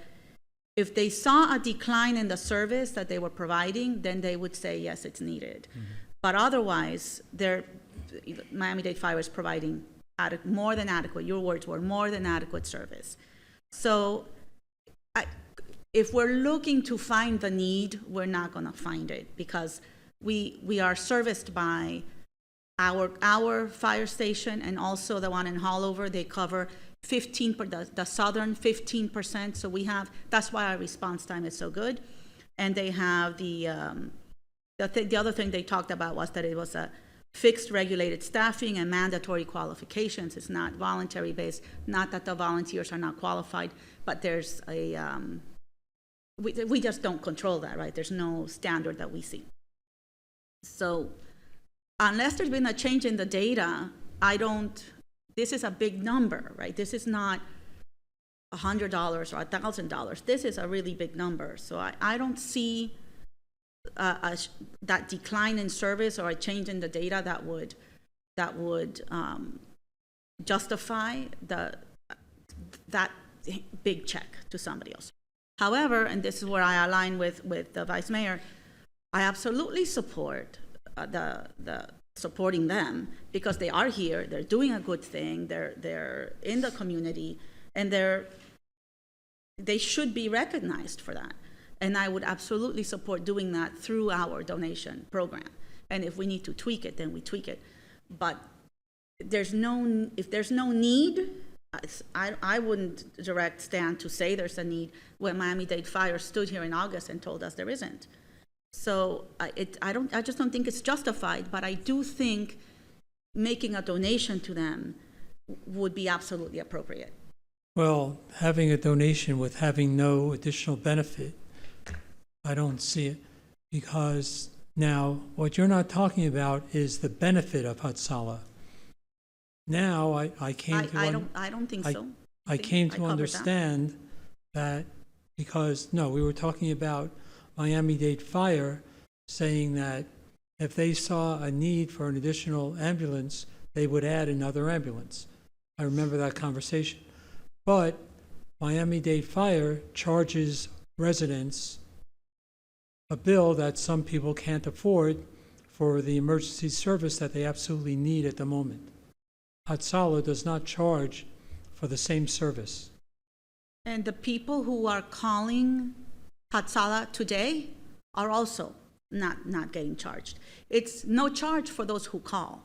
if they saw a decline in the service that they were providing, then they would say, yes, it's needed. Mm-hmm. But otherwise, Miami-Dade Fire is providing more than adequate, your words were, more than adequate service. So if we're looking to find the need, we're not going to find it, because we are serviced by our fire station and also the one in Hollover, they cover 15, the southern 15%. So we have, that's why our response time is so good. And they have the other thing they talked about was that it was a fixed regulated staffing and mandatory qualifications. It's not voluntary based, not that the volunteers are not qualified, but there's a, we just don't control that, right? There's no standard that we see. So unless there's been a change in the data, this is a big number, right? This is not $100 or $1,000. This is a really big number. So I don't see that decline in service or a change in the data that would justify that big check to somebody else. However, and this is where I align with the vice mayor, I absolutely support supporting them because they are here, they're doing a good thing, they're in the community, and they should be recognized for that. And I would absolutely support doing that through our donation program. And if we need to tweak it, then we tweak it. But if there's no need, I wouldn't direct Stan to say there's a need when Miami-Dade Fire stood here in August and told us there isn't. So I just don't think it's justified, but I do think making a donation to them would be absolutely appropriate. Well, having a donation with having no additional benefit, I don't see it, because now what you're not talking about is the benefit of Hatsala. Now I came to I don't think so. I came to understand that because we were talking about Miami-Dade Fire saying that if they saw a need for an additional ambulance, they would add another ambulance. I remember that conversation. But Miami-Dade Fire charges residents a bill that some people can't afford for the emergency service that they absolutely need at the moment. Hatsala does not charge for the same service. And the people who are calling Hatsala today are also not getting charged. It's no charge for those who call.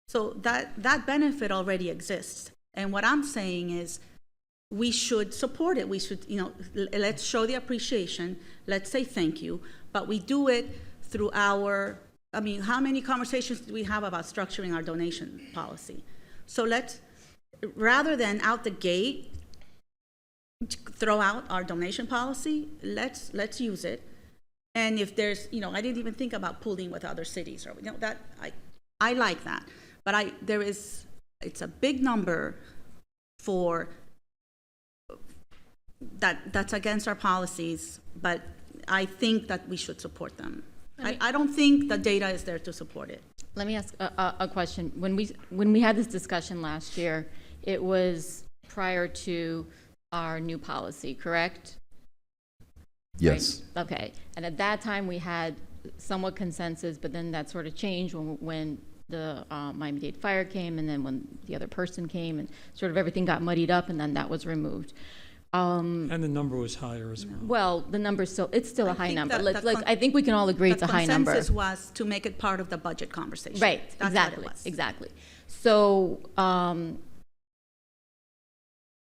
So that benefit already exists. And what I'm saying is we should support it. We should, let's show the appreciation. Let's say thank you. But we do it through how many conversations do we have about structuring our donation policy? So let's, rather than out the gate, throw out our donation policy, let's use it. And if there's, I didn't even think about pooling with other cities or, that I like that. But it's a big number for that's against our policies, but I think that we should support them. I don't think the data is there to support it. Let me ask a question. When we had this discussion last year, it was prior to our new policy, correct? Yes. Right? Okay. And at that time, we had somewhat consensus, but then that sort of changed when the Miami-Dade Fire came, and then when the other person came, and sort of everything got muddied up, and then that was removed. And the number was higher as well. Well, the number it's still a high number. I think we can all agree it's a high number. The consensus was to make it part of the budget conversation. Right, That's exactly, what it was. exactly. So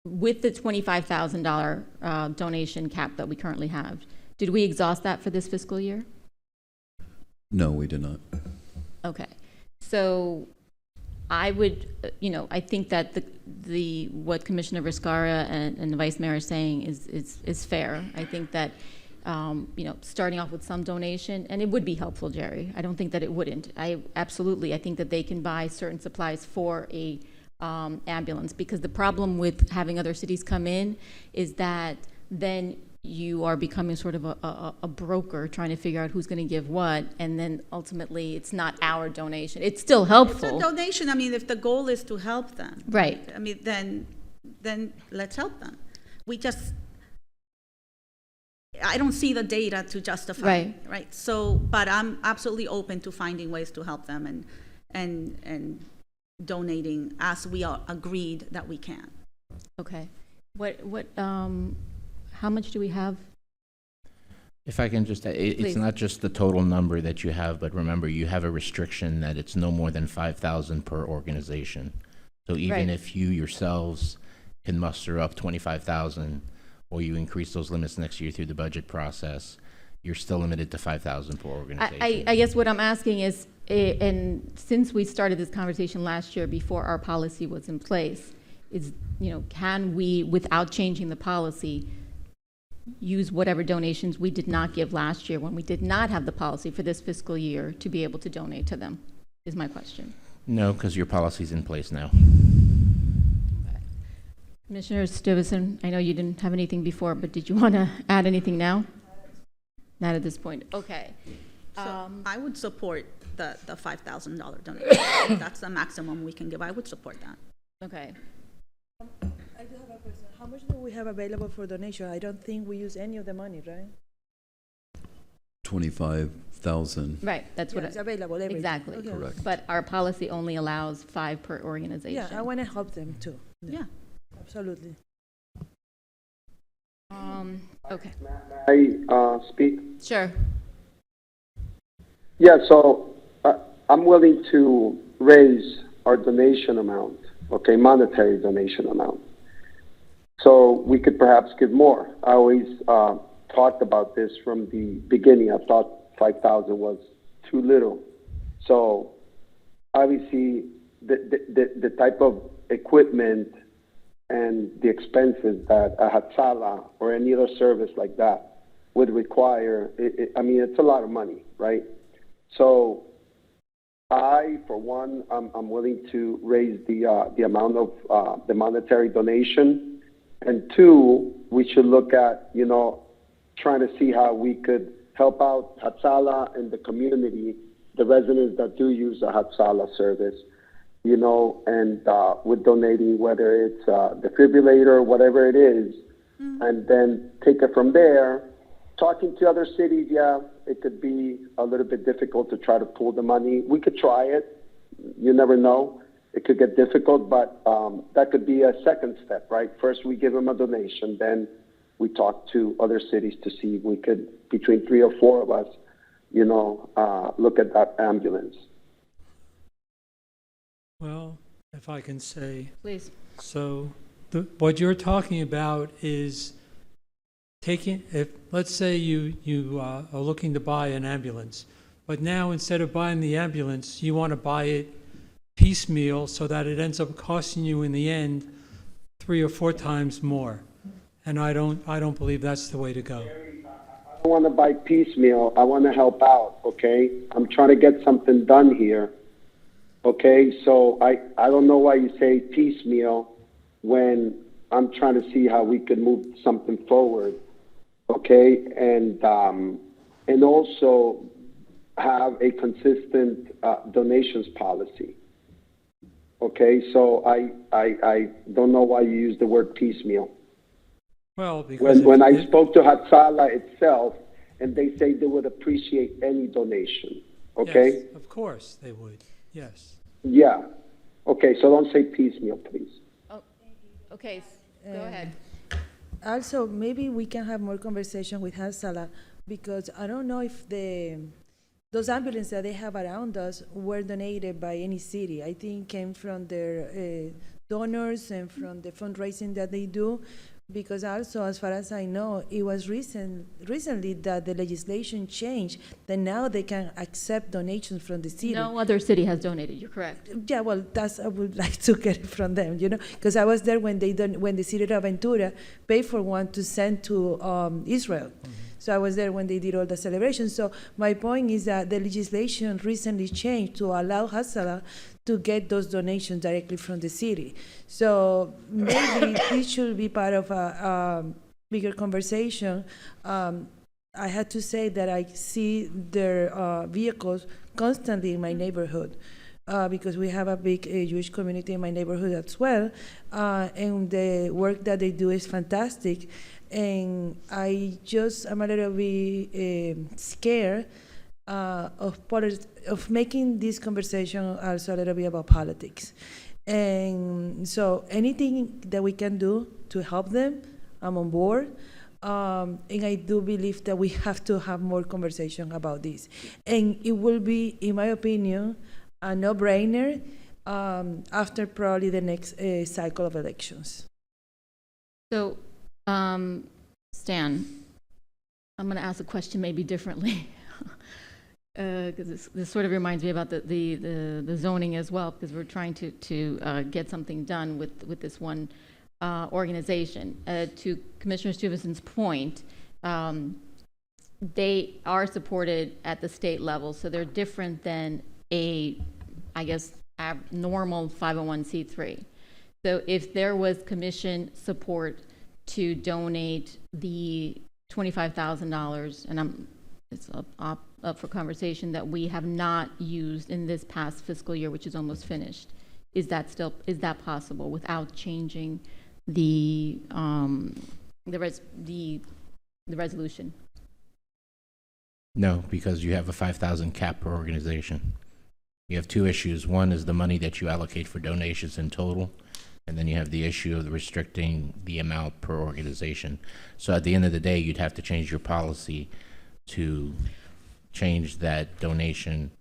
with the $25,000 donation cap that we currently have, did we exhaust that for this fiscal year? No, we did not. Okay. So I would, I think that what Commissioner Viscara and the Vice Mayor are saying is fair. I think that, starting off with some donation, and it would be helpful, Jerry. I don't think that it wouldn't. I think that they can buy certain supplies for a ambulance, because the problem with having other cities come in is that then you are becoming sort of a broker trying to figure out who's going to give what, and then ultimately it's not our donation. It's still helpful. It's a donation. If the goal is to help them, right? Then let's help them. I don't see the data to justify, right? So, but I'm absolutely open to finding ways to help them and donating as we are agreed that we can. Okay. How much do we have? If I can just, it's Please. not just the total number that you have, but remember, you have a restriction that it's no more than 5,000 per organization. So even Right. if you yourselves can muster up 25,000, or you increase those limits next year through the budget process, you're still limited to 5,000 per organization. I guess what I'm asking is, and since we started this conversation last year before our policy was in place, is, can we, without changing the policy, use whatever donations we did not give last year when we did not have the policy for this fiscal year to be able to donate to them, is my question. No, because your policy's in place now. Commissioner Stuyvesant, I know you didn't have anything before, but did you want to add anything now? Not at this point. Okay. So I would support the $5,000 donation. If that's the maximum we can give, I would support that. Okay. I do have a question. How much do we have available for donation? I don't think we use any of the money, right? 25,000. Right, that's what It's available, everything. exactly. Okay. Correct. But our policy only allows 5 per organization. Yeah, I want to help them too. Yeah. Absolutely. Okay. I speak? Sure. Yeah, so I'm willing to raise our donation amount, okay, monetary donation amount. So we could perhaps give more. I always talked about this from the beginning. I thought 5,000 was too little. So obviously the type of equipment and the expenses that a Hatsala or any other service like that would require, I mean, it's a lot of money, right? So I, for one, I'm willing to raise the amount of the monetary donation. And two, we should look at, trying to see how we could help out Hatsala and the community, the residents that do use the Hatsala service, and with donating, whether it's a defibrillator, whatever it is, and then take it from there. Talking to other cities, yeah, it could be a little bit difficult to try to pull the money. We could try it. You never know. It could get difficult, but that could be a second step, right? First, we give them a donation, then we talk to other cities to see if we could, between 3 or 4 of us, look at that ambulance. Well, if I can say, Please. so what you're talking about is taking, if, let's say you are looking to buy an ambulance, but now instead of buying the ambulance, you want to buy it piecemeal so that it ends up costing you in the end 3 or 4 times more. And I don't believe that's the way to go. I don't want to buy piecemeal. I want to help out, okay? I'm trying to get something done here, okay? So I don't know why you say piecemeal when I'm trying to see how we could move something forward, okay? And also have a consistent donations policy. Okay, so I don't know why you use the word piecemeal. Well, because When I spoke to Hatsala itself, and they say they would appreciate any donation, okay? Yes, of course they would, yes. Yeah. Okay, so don't say piecemeal, please. Oh, okay, go ahead. Also, maybe we can have more conversation with Hansala, because I don't know if those ambulances that they have around us were donated by any city. I think came from their donors and from the fundraising that they do. Because also, as far as I know, it was recently that the legislation changed, that now they can accept donations from the city. No other city has donated, you're correct. Yeah, well, I would like to get it from them, because I was there when when the city of Ventura paid for one to send to Israel. So I was there when they did all the celebrations. So my point is that the legislation recently changed to allow Hatsala to get those donations directly from the city. So maybe this should be part of a bigger conversation. I had to say that I see their vehicles constantly in my neighborhood. Because we have a big Jewish community in my neighborhood as well, and the work that they do is fantastic. And I'm a little bit scared of making this conversation also a little bit about politics. And so anything that we can do to help them, I'm on board. And I do believe that we have to have more conversation about this. And it will be, in my opinion, a no-brainer after probably the next cycle of elections. So, Stan, I'm going to ask a question maybe differently, because this sort of reminds me about the zoning as well, because we're trying to get something done with this one organization. To Commissioner Stevenson's point, they are supported at the state level, so they're different than a, I guess, normal 501c3. So if there was commission support to donate the $25,000, and it's up for conversation, that we have not used in this past fiscal year, which is almost finished, is that possible without changing the resolution? No, because you have a 5,000 cap per organization. You have two issues. One is the money that you allocate for donations in total, and then you have the issue of restricting the amount per organization. So at the end of the day, you'd have to change your policy to change that donation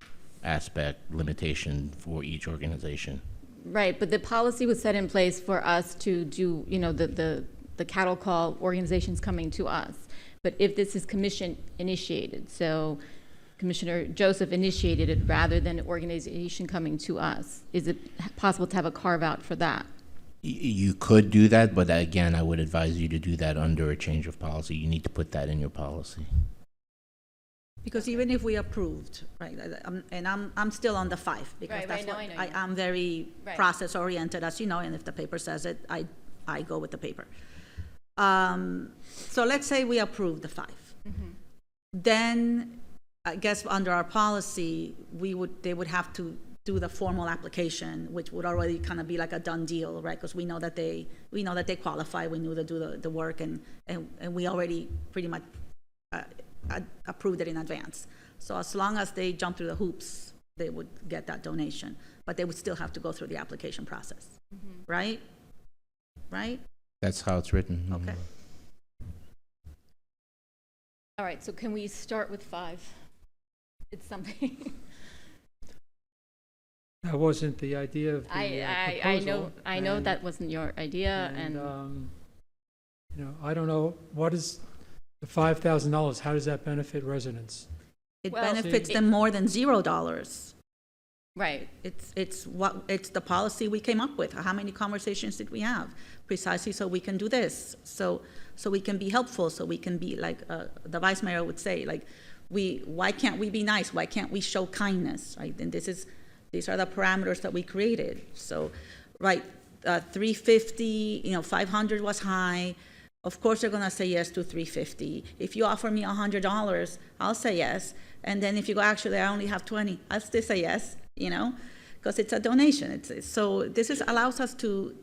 aspect limitation for each organization. Right, but the policy was set in place for us to do, the cattle call organizations coming to us. But if this is commission initiated, so Commissioner Joseph initiated it rather than an organization coming to us, is it possible to have a carve out for that? You could do that, but again, I would advise you to do that under a change of policy. You need to put that in your policy. Because even if we approved, right, I'm still on the 5, because Right, that's right, what no, I know. I'm very Right. process oriented, as you know, and if the paper says it, I go with the paper. So let's say we approve the 5. Then I guess under our policy, they would have to do the formal application, which would already kind of be like a done deal, right? Because we know that they qualify, we knew to do the work, and we already pretty much approved it in advance. So as long as they jump through the hoops, they would get that donation, but they would still have to go through the application process, right? Right? That's how it's written. Okay. All right, so can we start with 5? It's something. That wasn't the idea of the proposal. I know that wasn't your idea, and I don't know, what is the $5,000? How does that benefit residents? It benefits them more than $0. Right. It's the policy we came up with. How many conversations did we have? Precisely so we can do this. So we can be helpful. So we can be like the vice mayor would say, like, why can't we be nice? Why can't we show kindness? Right. And these are the parameters that we created. So, right, 350, 500 was high. Of course, they're gonna say yes to 350. If you offer me $100, I'll say yes. And then if you go, actually, I only have 20, I'll still say yes. Because it's a donation. So this allows us to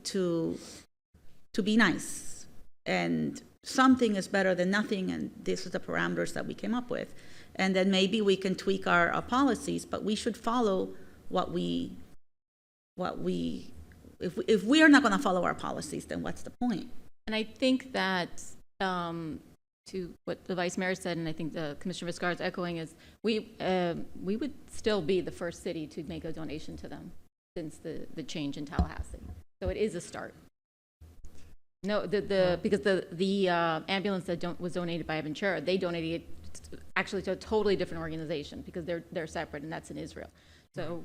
be nice, and something is better than nothing, and this is the parameters that we came up with. And then maybe we can tweak our policies, but we should follow if we are not going to follow our policies, then what's the point? And I think that to what the vice mayor said, and I think the Commissioner Viscar is echoing, is we would still be the first city to make a donation to them since the change in Tallahassee. So it is a start. No, because the ambulance that was donated by Aventura, they donated actually to a totally different organization because they're separate, and that's in Israel. So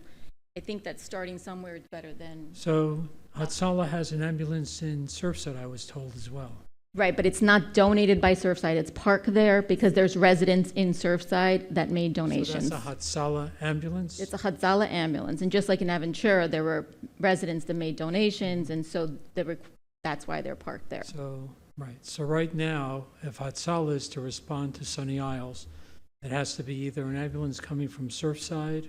I think that starting somewhere is better than. So Hatzalah has an ambulance in Surfside, I was told as well. Right, but it's not donated by Surfside. It's parked there because there's residents in Surfside that made donations. So that's a Hatzalah ambulance? It's a Hatzalah ambulance. And just like in Aventura, there were residents that made donations, and so that's why they're parked there. So, right. So right now, if Hatzalah is to respond to Sunny Isles, it has to be either an ambulance coming from Surfside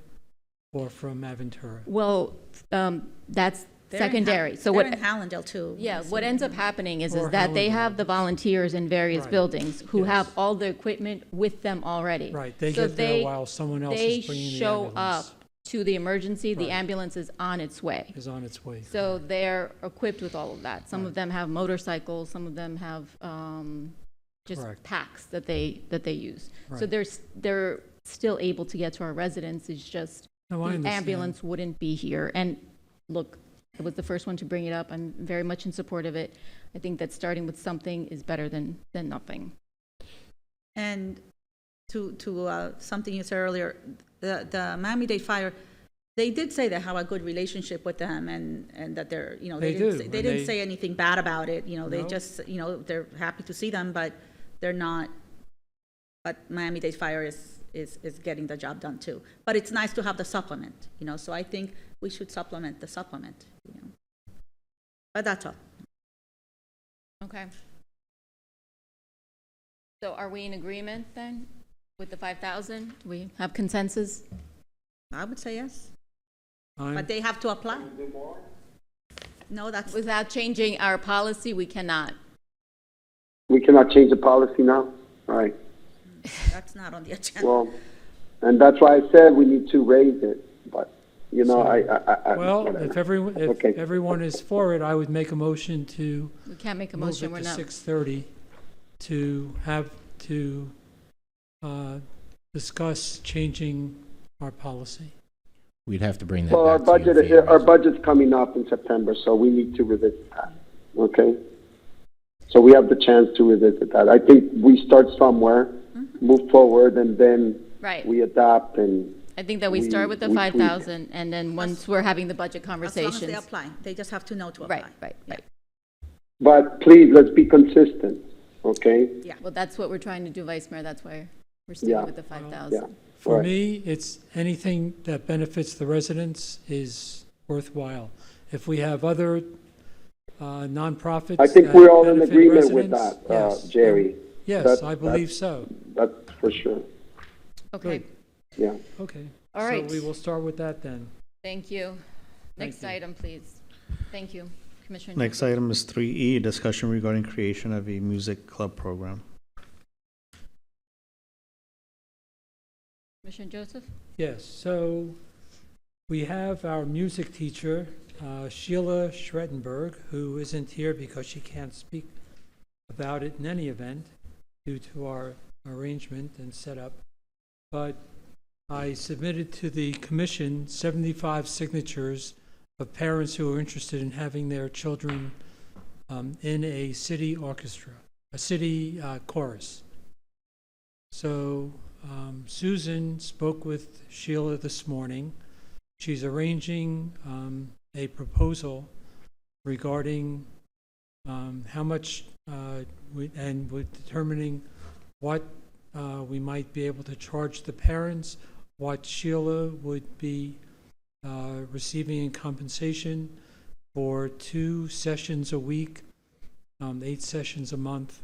or from Aventura. Well, that's They're secondary. In so they're what? in Hallandale too. Yeah, what ends up happening is Or that they Hallandale. have the volunteers in various Right. buildings who Yes. have all the equipment with them already. Right. They So get there while someone else they is bringing the show ambulance. up to the emergency. The Right. ambulance is on its way. Is on its way. So they're equipped with all of that. Some of Right. them have motorcycles. Some of them have just Correct. packs that they use. So Right. they're still able to get to our residents. It's just No, I the understand. ambulance wouldn't be here. And look, I was the first one to bring it up. I'm very much in support of it. I think that starting with something is better than nothing. And to something you said earlier, the Miami-Dade Fire, they did say they have a good relationship with them and that they're, you know, They didn't do, say, and they didn't they- say anything bad about it, you know, they No. just, you know, they're happy to see them, but they're not, but Miami-Dade Fire is getting the job done too. But it's nice to have the supplement, you know, so I think we should supplement the supplement, you know. But that's all. Okay. So are we in agreement then with the 5,000? Do we have consensus? I would say yes, I'm- but they have to apply. No, that's, Without changing our policy, we cannot. We cannot change the policy now? All right. that's not on the agenda. Well, and that's why I said we need to raise it, but, you know, Well, whatever. if everyone is for it, I would make a motion to We can't make a move motion, it we're to not. 6:30 to have to discuss changing our policy. We'd have to bring that Well, back to you via our resolution. budget's coming up in September, so we need to revisit that, okay? So we have the chance to revisit that. I think we start somewhere, move forward, and then Right. we adapt and. I think that we start with the we tweak. 5,000, and then once we're having the budget As long conversations. as they apply, they just have to know to apply. Right. But please, let's be consistent, okay? Yeah. Well, that's what we're trying to do, Vice Mayor, that's why we're Yeah. sticking with the 5,000. For Right. me, it's anything that benefits the residents is worthwhile. If we have other nonprofits. I think that we're all in benefit agreement with residents, that, yes. Jerry. Yes, That- I believe so. That's for sure, Okay, yeah. Okay. All right. So we will start with that then. thank you. Thank Next you. item, please. Thank you, Commissioner. Next Joseph. item is 3E, discussion regarding creation of a music club program. Commissioner Joseph? Yes, so we have our music teacher, Sheila Schrettenberg, who isn't here because she can't speak about it in any event due to our arrangement and setup. But I submitted to the commission 75 signatures of parents who are interested in having their children in a city orchestra, a city chorus. So Susan spoke with Sheila this morning. She's arranging a proposal regarding how much, and we're determining what we might be able to charge the parents, what Sheila would be receiving in compensation for 2 sessions a week, 8 sessions a month.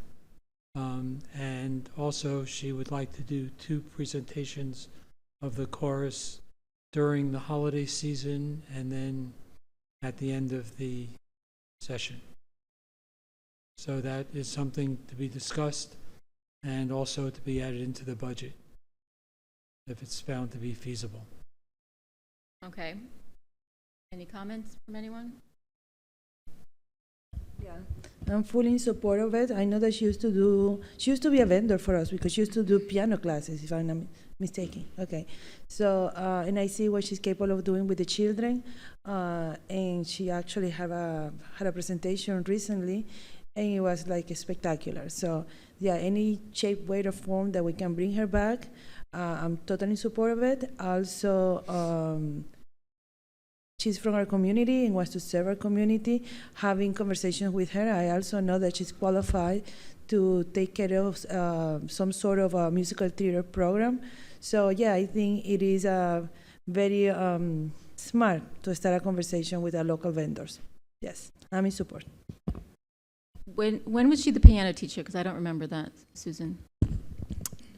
And also she would like to do 2 presentations of the chorus during the holiday season and then at the end of the session. So that is something to be discussed and also to be added into the budget if it's found to be feasible. Okay. Any comments from anyone? Yeah, I'm fully in support of it. I know that she used to be a vendor for us because she used to do piano classes, if I'm not mistaken. Okay, so, and I see what she's capable of doing with the children. And she actually had a presentation recently, and it was like spectacular. So, yeah, any shape, way, or form that we can bring her back, I'm totally in support of it. Also, she's from our community and wants to serve our community. Having conversations with her, I also know that she's qualified to take care of some sort of a musical theater program. So yeah, I think it is very smart to start a conversation with our local vendors. Yes, I'm in support. When was she the piano teacher? Because I don't remember that, Susan.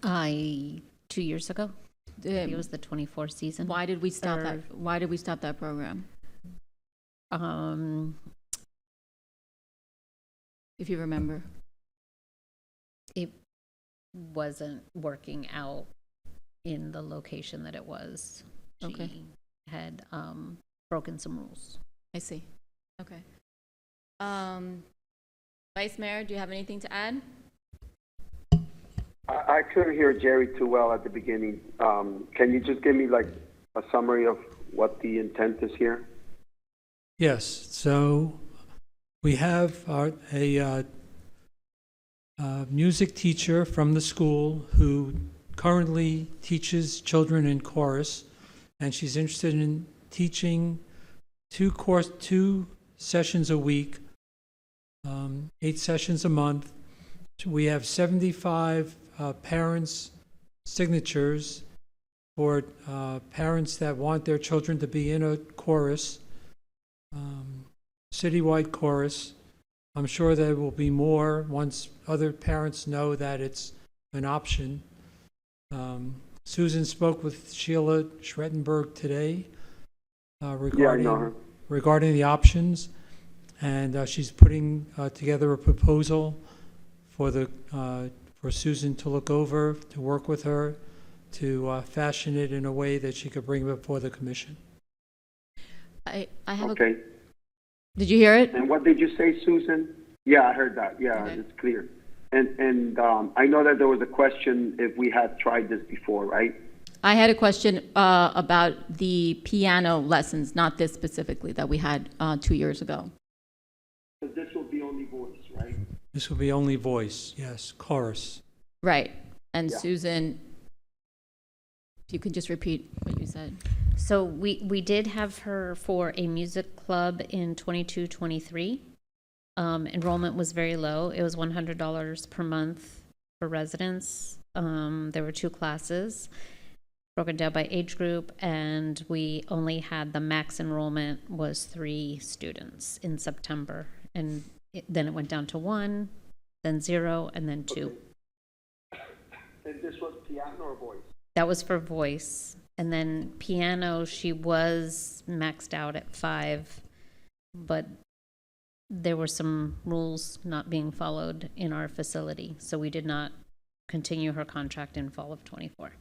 2 years ago. It was the 24 season. Why did we stop that? Why did we stop that program? If you remember. It wasn't working out in the location that it was. Okay. She had broken some rules. I see. Okay. Vice Mayor, do you have anything to add? I couldn't hear Jerry too well at the beginning. Can you just give me like a summary of what the intent is here? Yes, so we have a music teacher from the school who currently teaches children in chorus, and she's interested in teaching two sessions a week, 8 sessions a month. We have 75 parents' signatures for parents that want their children to be in a chorus, citywide chorus. I'm sure there will be more once other parents know that it's an option. Susan spoke with Sheila Schrettenberg today regarding the options, and she's putting together a proposal for Susan to look over, to work with her, to fashion it in a way that she could bring before the commission. I have Okay. Did you hear it? And what did you say, Susan? Yeah, I heard that. Yeah, Okay. it's clear. And I know that there was a question if we had tried this before, right? I had a question about the piano lessons, not this specifically, that we had 2 years ago. Because this will be only voice, right? This will be only voice, yes, chorus. Right. And Yeah. Susan, if you could just repeat what you said. So we did have her for a music club in 22-23. Enrollment was very low. It was $100 per month for residents. There were 2 classes broken down by age group, and we only had the max enrollment was 3 students in September. And then it went down to 1, then 0, and then 2. And this was piano or voice? That was for voice. And then piano, she was maxed out at 5, but there were some rules not being followed in our facility, so we did not continue her contract in fall of 24.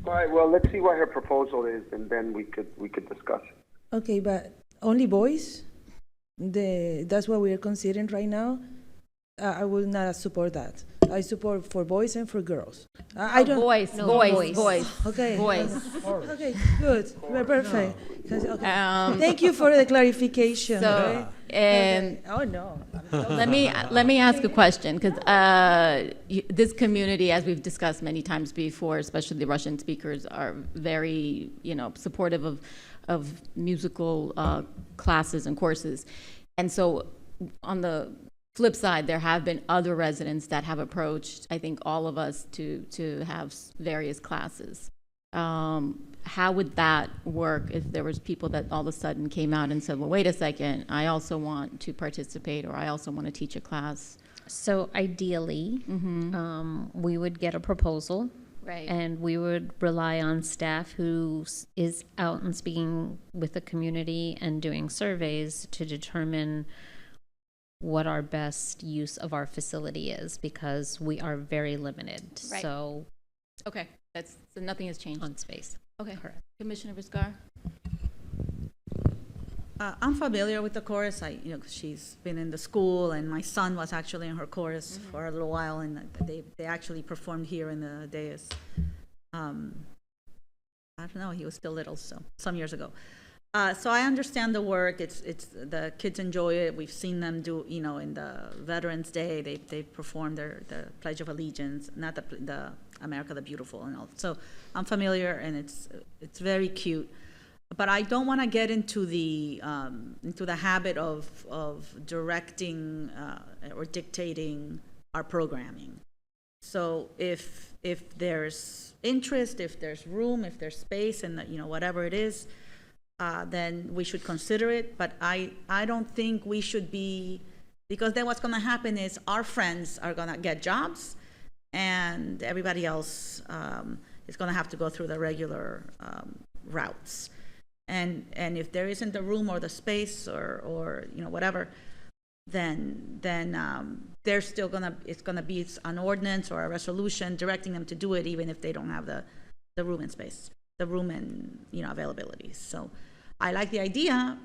All right, well, let's see what her proposal is, and then we could discuss it. Okay, but only boys? That's what we are considering right now? I will not support that. I support for boys and for girls. I don't. Voice. Okay. Voice. Okay, good. We're perfect. Okay. Thank you for the clarification. So, right? and Oh, no. let me ask a question, because this community, as we've discussed many times before, especially the Russian speakers, are very, supportive of musical classes and courses. And so on the flip side, there have been other residents that have approached, I think, all of us to have various classes. How would that work if there was people that all of a sudden came out and said, well, wait a second, I also want to participate, or I also want to teach a class? So ideally, we would get a proposal. Right. And we would rely on staff who is out and speaking with the community and doing surveys to determine what our best use of our facility is, because we are very limited. Right. So Okay, so nothing has changed. on space. Okay, Commissioner Viscar? I'm familiar with the chorus. She's been in the school, and my son was actually in her chorus for a little while, and they actually performed here in the dais. I don't know, he was still little, so some years ago. So I understand the work. It's the kids enjoy it. We've seen them do, in the Veterans Day, they perform the Pledge of Allegiance, not the America the Beautiful and all. So I'm familiar, and it's very cute. But I don't want to get into the habit of directing or dictating our programming. So if there's interest, if there's room, if there's space, and whatever it is, then we should consider it. But I don't think we should be, because then what's going to happen is our friends are going to get jobs, and everybody else is going to have to go through the regular routes. And if there isn't the room or the space or whatever, then they're still it's gonna be an ordinance or a resolution directing them to do it, even if they don't have the room and space, the room and availability. So I like the idea,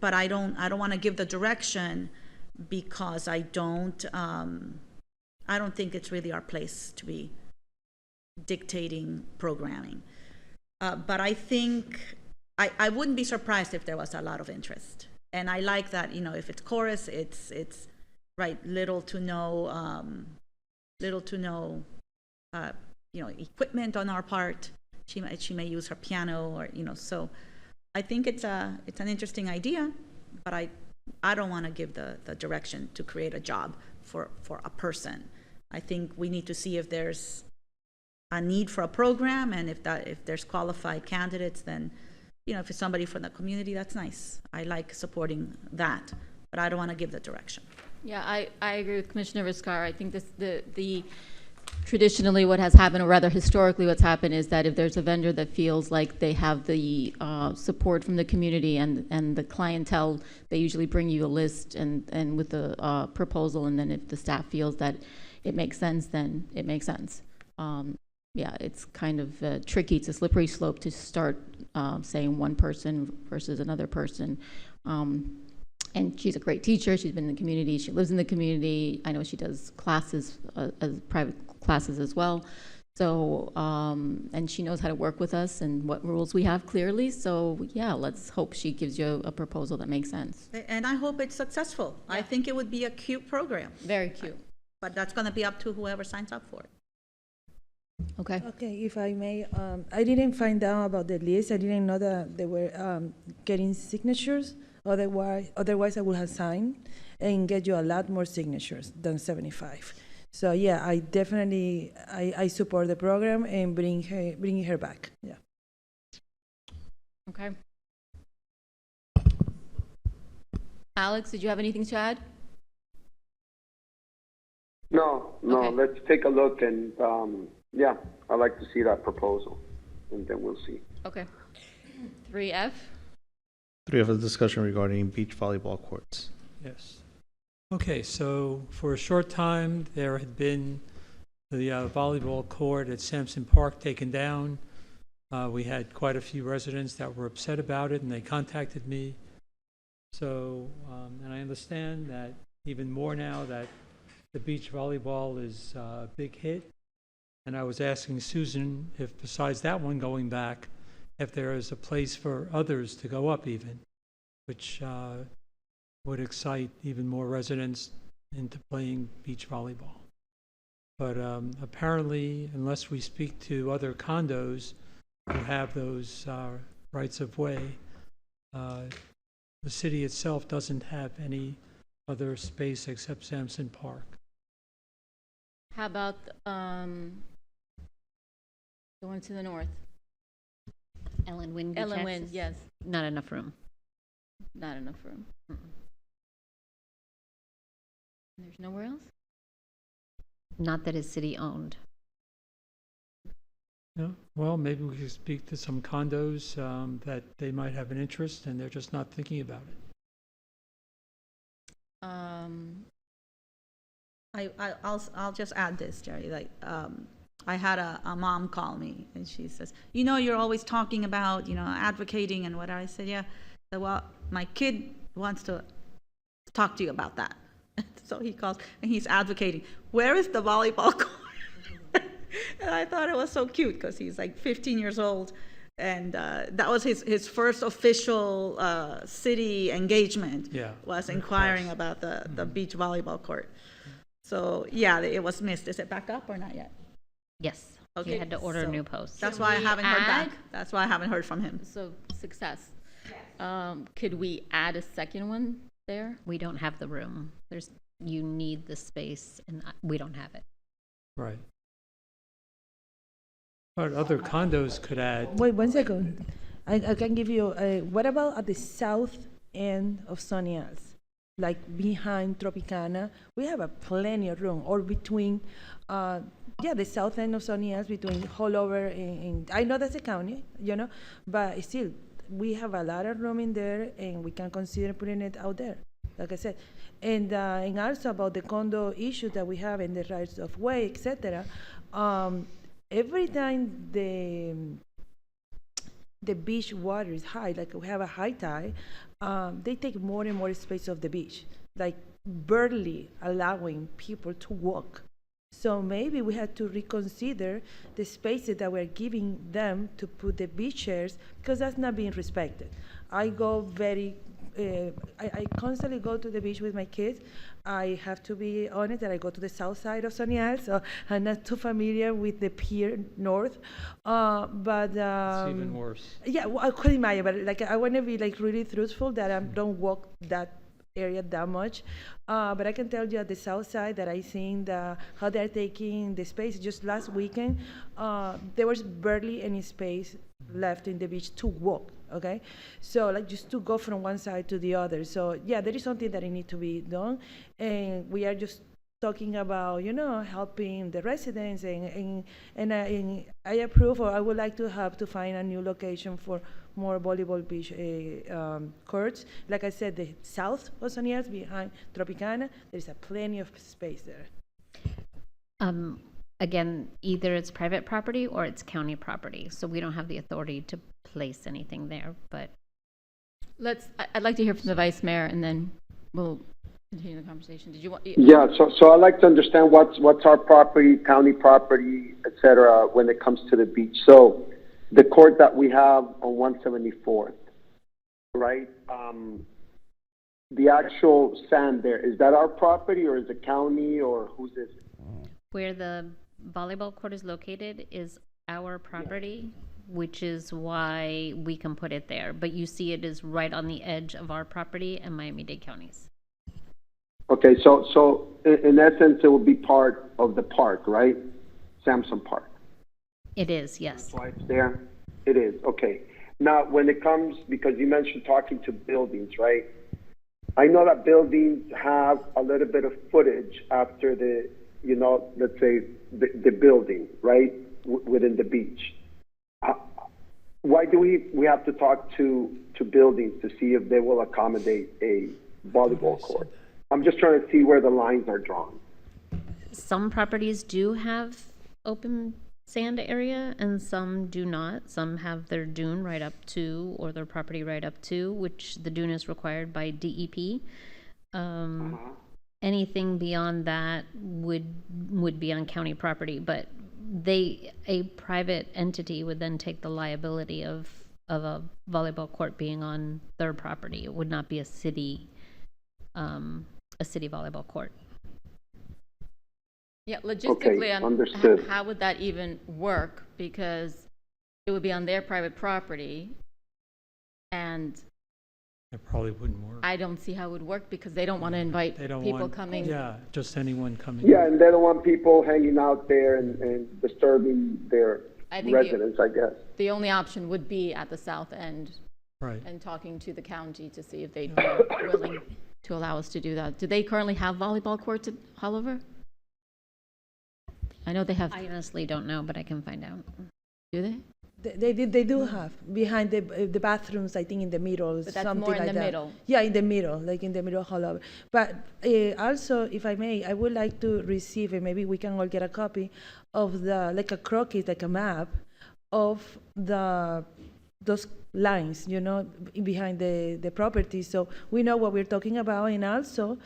but I don't want to give the direction because I don't think it's really our place to be dictating programming. But I think I wouldn't be surprised if there was a lot of interest. And I like that, you know, if it's chorus, it's right, little to no, you know, equipment on our part. She may use her piano, or, you know, so I think it's an interesting idea, but I don't want to give the direction to create a job for a person. I think we need to see if there's a need for a program, and if there's qualified candidates, then, you know, if it's somebody from the community, that's nice. I like supporting that, but I don't want to give the direction. Yeah, I agree with Commissioner Viscar. I think the traditionally what has happened, or rather historically what's happened, is that if there's a vendor that feels like they have the support from the community and the clientele, they usually bring you a list and with the proposal, and then if the staff feels that it makes sense, then it makes sense. Yeah, it's kind of tricky. It's a slippery slope to start saying one person versus another person. And she's a great teacher. She's been in the community. She lives in the community. I know she does classes, as private classes as well. So, and she knows how to work with us and what rules we have clearly. So, yeah, let's hope she gives you a proposal that makes sense. And I hope it's successful. Yeah. I think it would be a cute program. Very cute. But that's going to be up to whoever signs up for it. Okay. Okay, if I may, I didn't find out about the list. I didn't know that they were getting signatures. Otherwise, I would have signed and get you a lot more signatures than 75. So yeah, I definitely I support the program and bringing her back. Yeah. Okay. Alex, did you have anything to add? No. Okay. Let's take a look, and yeah, I'd like to see that proposal, and then we'll see. Okay. 3F. 3F is a discussion regarding beach volleyball courts. Yes. Okay, so for a short time, there had been the volleyball court at Sampson Park taken down. We had quite a few residents that were upset about it, and they contacted me. So, and I understand that even more now that the beach volleyball is a big hit. And I was asking Susan if, besides that one going back, if there is a place for others to go up even, which would excite even more residents into playing beach volleyball. But apparently, unless we speak to other condos who have those rights of way, the city itself doesn't have any other space except Sampson Park. How about the one to the north? Ellen Wynn Beach Ellen Wynn, Access? yes. Not enough room. Not enough room. There's nowhere else? Not that is city owned. Yeah, well, maybe we could speak to some condos that they might have an interest, and they're just not thinking about it. I'll just add this, Jerry. Like, I had a mom call me, and she says, "You know, you're always talking about, you know, advocating and whatever." I said, "Yeah." I said, "Well, my kid wants to talk to you about that." So he calls and he's advocating. Where is the volleyball court? And I thought it was so cute because he's like 15 years old, and that was his first official city engagement. Yeah, was inquiring about the beach volleyball court. So yeah, it was missed. Is it back up or not yet? Yes. Okay. You had to order new posts. That's why I haven't heard back. That's why I haven't heard from him. So success. Could we add a second one there? We don't have the room. You need the space, and we don't have it. Right. But other condos could add. Wait 1 second. I can give you. What about at the south end of Sonias, like behind Tropicana? We have a plenty of room, or between. The south end of Sonias, between Hollover and I know that's a county, you know, but still we have a lot of room in there, and we can consider putting it out there, like I said. And also about the condo issue that we have and the rights of way, etc. Every time the beach water is high, like we have a high tide, they take more and more space of the beach. like barely allowing people to walk. So maybe we had to reconsider the spaces that we're giving them to put the beach chairs, because that's not being respected. I go I constantly go to the beach with my kids. I have to be honest that I go to the south side of Sunny Isles, so I'm not too familiar with the pier north. But It's even worse. yeah, well, I call it Maya, but like I want to be like really truthful that I don't walk that area that much. But I can tell you at the south side that I seen how they're taking the space. Just last weekend, there was barely any space left in the beach to walk. Okay, so like just to go from one side to the other. So yeah, there is something that needs to be done, and we are just talking about helping the residents, and I approve, or I would like to have to find a new location for more volleyball beach courts. Like I said, the south of Sunny Isles behind Tropicana, there's a plenty of space there. Again, either it's private property or it's county property, so we don't have the authority to place anything there, but. I'd like to hear from the vice mayor, and then we'll continue the conversation. Did you want? Yeah, so I'd like to understand what's our property, county property, et cetera, when it comes to the beach. So the court that we have on 174th, right? The actual sand there, is that our property, or is it county, or whose is it? Where the volleyball court is located is our property, which is why we can put it there. But you see it is right on the edge of our property and Miami-Dade counties. Okay, so in essence, it will be part of the park, right? Samson Park. It is, yes. That's why it's there? It is, okay. Now, when it comes, because you mentioned talking to buildings, right? I know that buildings have a little bit of footage after the, let's say, the building, right, within the beach. Why do we have to talk to buildings to see if they will accommodate a volleyball court? I'm just trying to see where the lines are drawn. Some properties do have open sand area and some do not. Some have their dune right up to, or their property right up to, which the dune is required by DEP. Anything beyond that would be on county property, but a private entity would then take the liability of a volleyball court being on their property. It would not be a city volleyball court. Yeah, logistically, understood. How would that even work? Because it would be on their private property, and It probably wouldn't work. I don't see how it would work because they don't want to invite people coming. Yeah, just anyone coming. Yeah, and they don't want people hanging out there and disturbing their I think residents, I guess. The only option would be at the south end, right, and talking to the county to see if they'd be willing to allow us to do that. Do they currently have volleyball courts at Holliver? I know they have. I honestly don't know, but I can find out. Do they? They do have behind the bathrooms, I think in the middle, But that's something more in like the that. middle. Yeah, in the middle, like in the middle of Hollover. But also, if I may, I would like to receive, and maybe we can all get a copy of like a croquis, like a map of those lines, behind the property, so we know what we're talking about, and also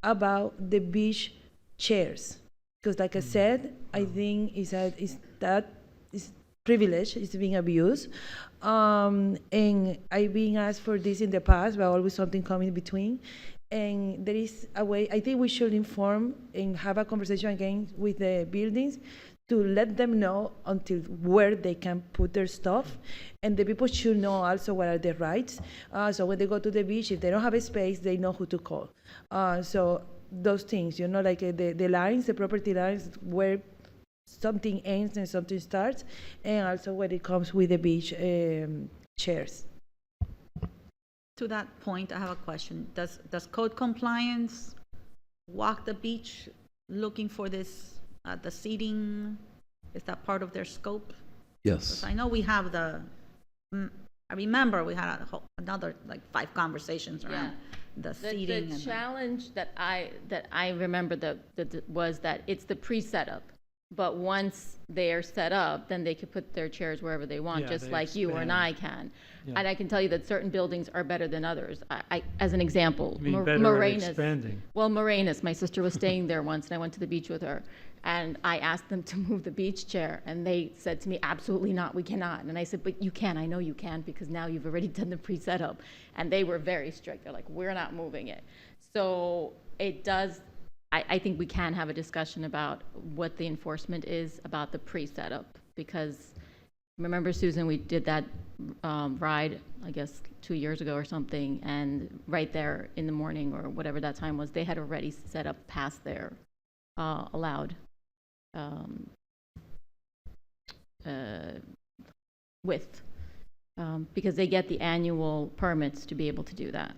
about the beach chairs, because like I said, I think that privilege is being abused, and I've been asked for this in the past, but always something coming in between. And there is a way, I think we should inform and have a conversation again with the buildings to let them know until where they can put their stuff. And the people should know also what are their rights. So when they go to the beach, if they don't have a space, they know who to call. So those things, like the lines, the property lines, where something ends and something starts, and also when it comes with the beach chairs. To that point, I have a question. Does code compliance walk the beach looking for this, the seating? Is that part of their scope? Yes. 'Cause I know we have I remember we had another like 5 conversations around the seating. The challenge that I remember was that it's the pre-setup. But once they are set up, then they can put their chairs wherever they want, Yeah, just they like you and I can. Yeah. And I can tell you that certain buildings are better than others. As an example, I mean, better at Morenas. expanding. Well, Morenas, my sister was staying there once, and I went to the beach with her. And I asked them to move the beach chair, and they said to me, absolutely not, we cannot. And I said, but you can, I know you can, because now you've already done the pre-setup. And they were very strict. They're like, we're not moving it. So it does, I think we can have a discussion about what the enforcement is about the pre-setup, because remember, Susan, we did that ride, I guess, 2 years ago or something, and right there in the morning or whatever that time was, they had already set up past their allowed width, because they get the annual permits to be able to do that.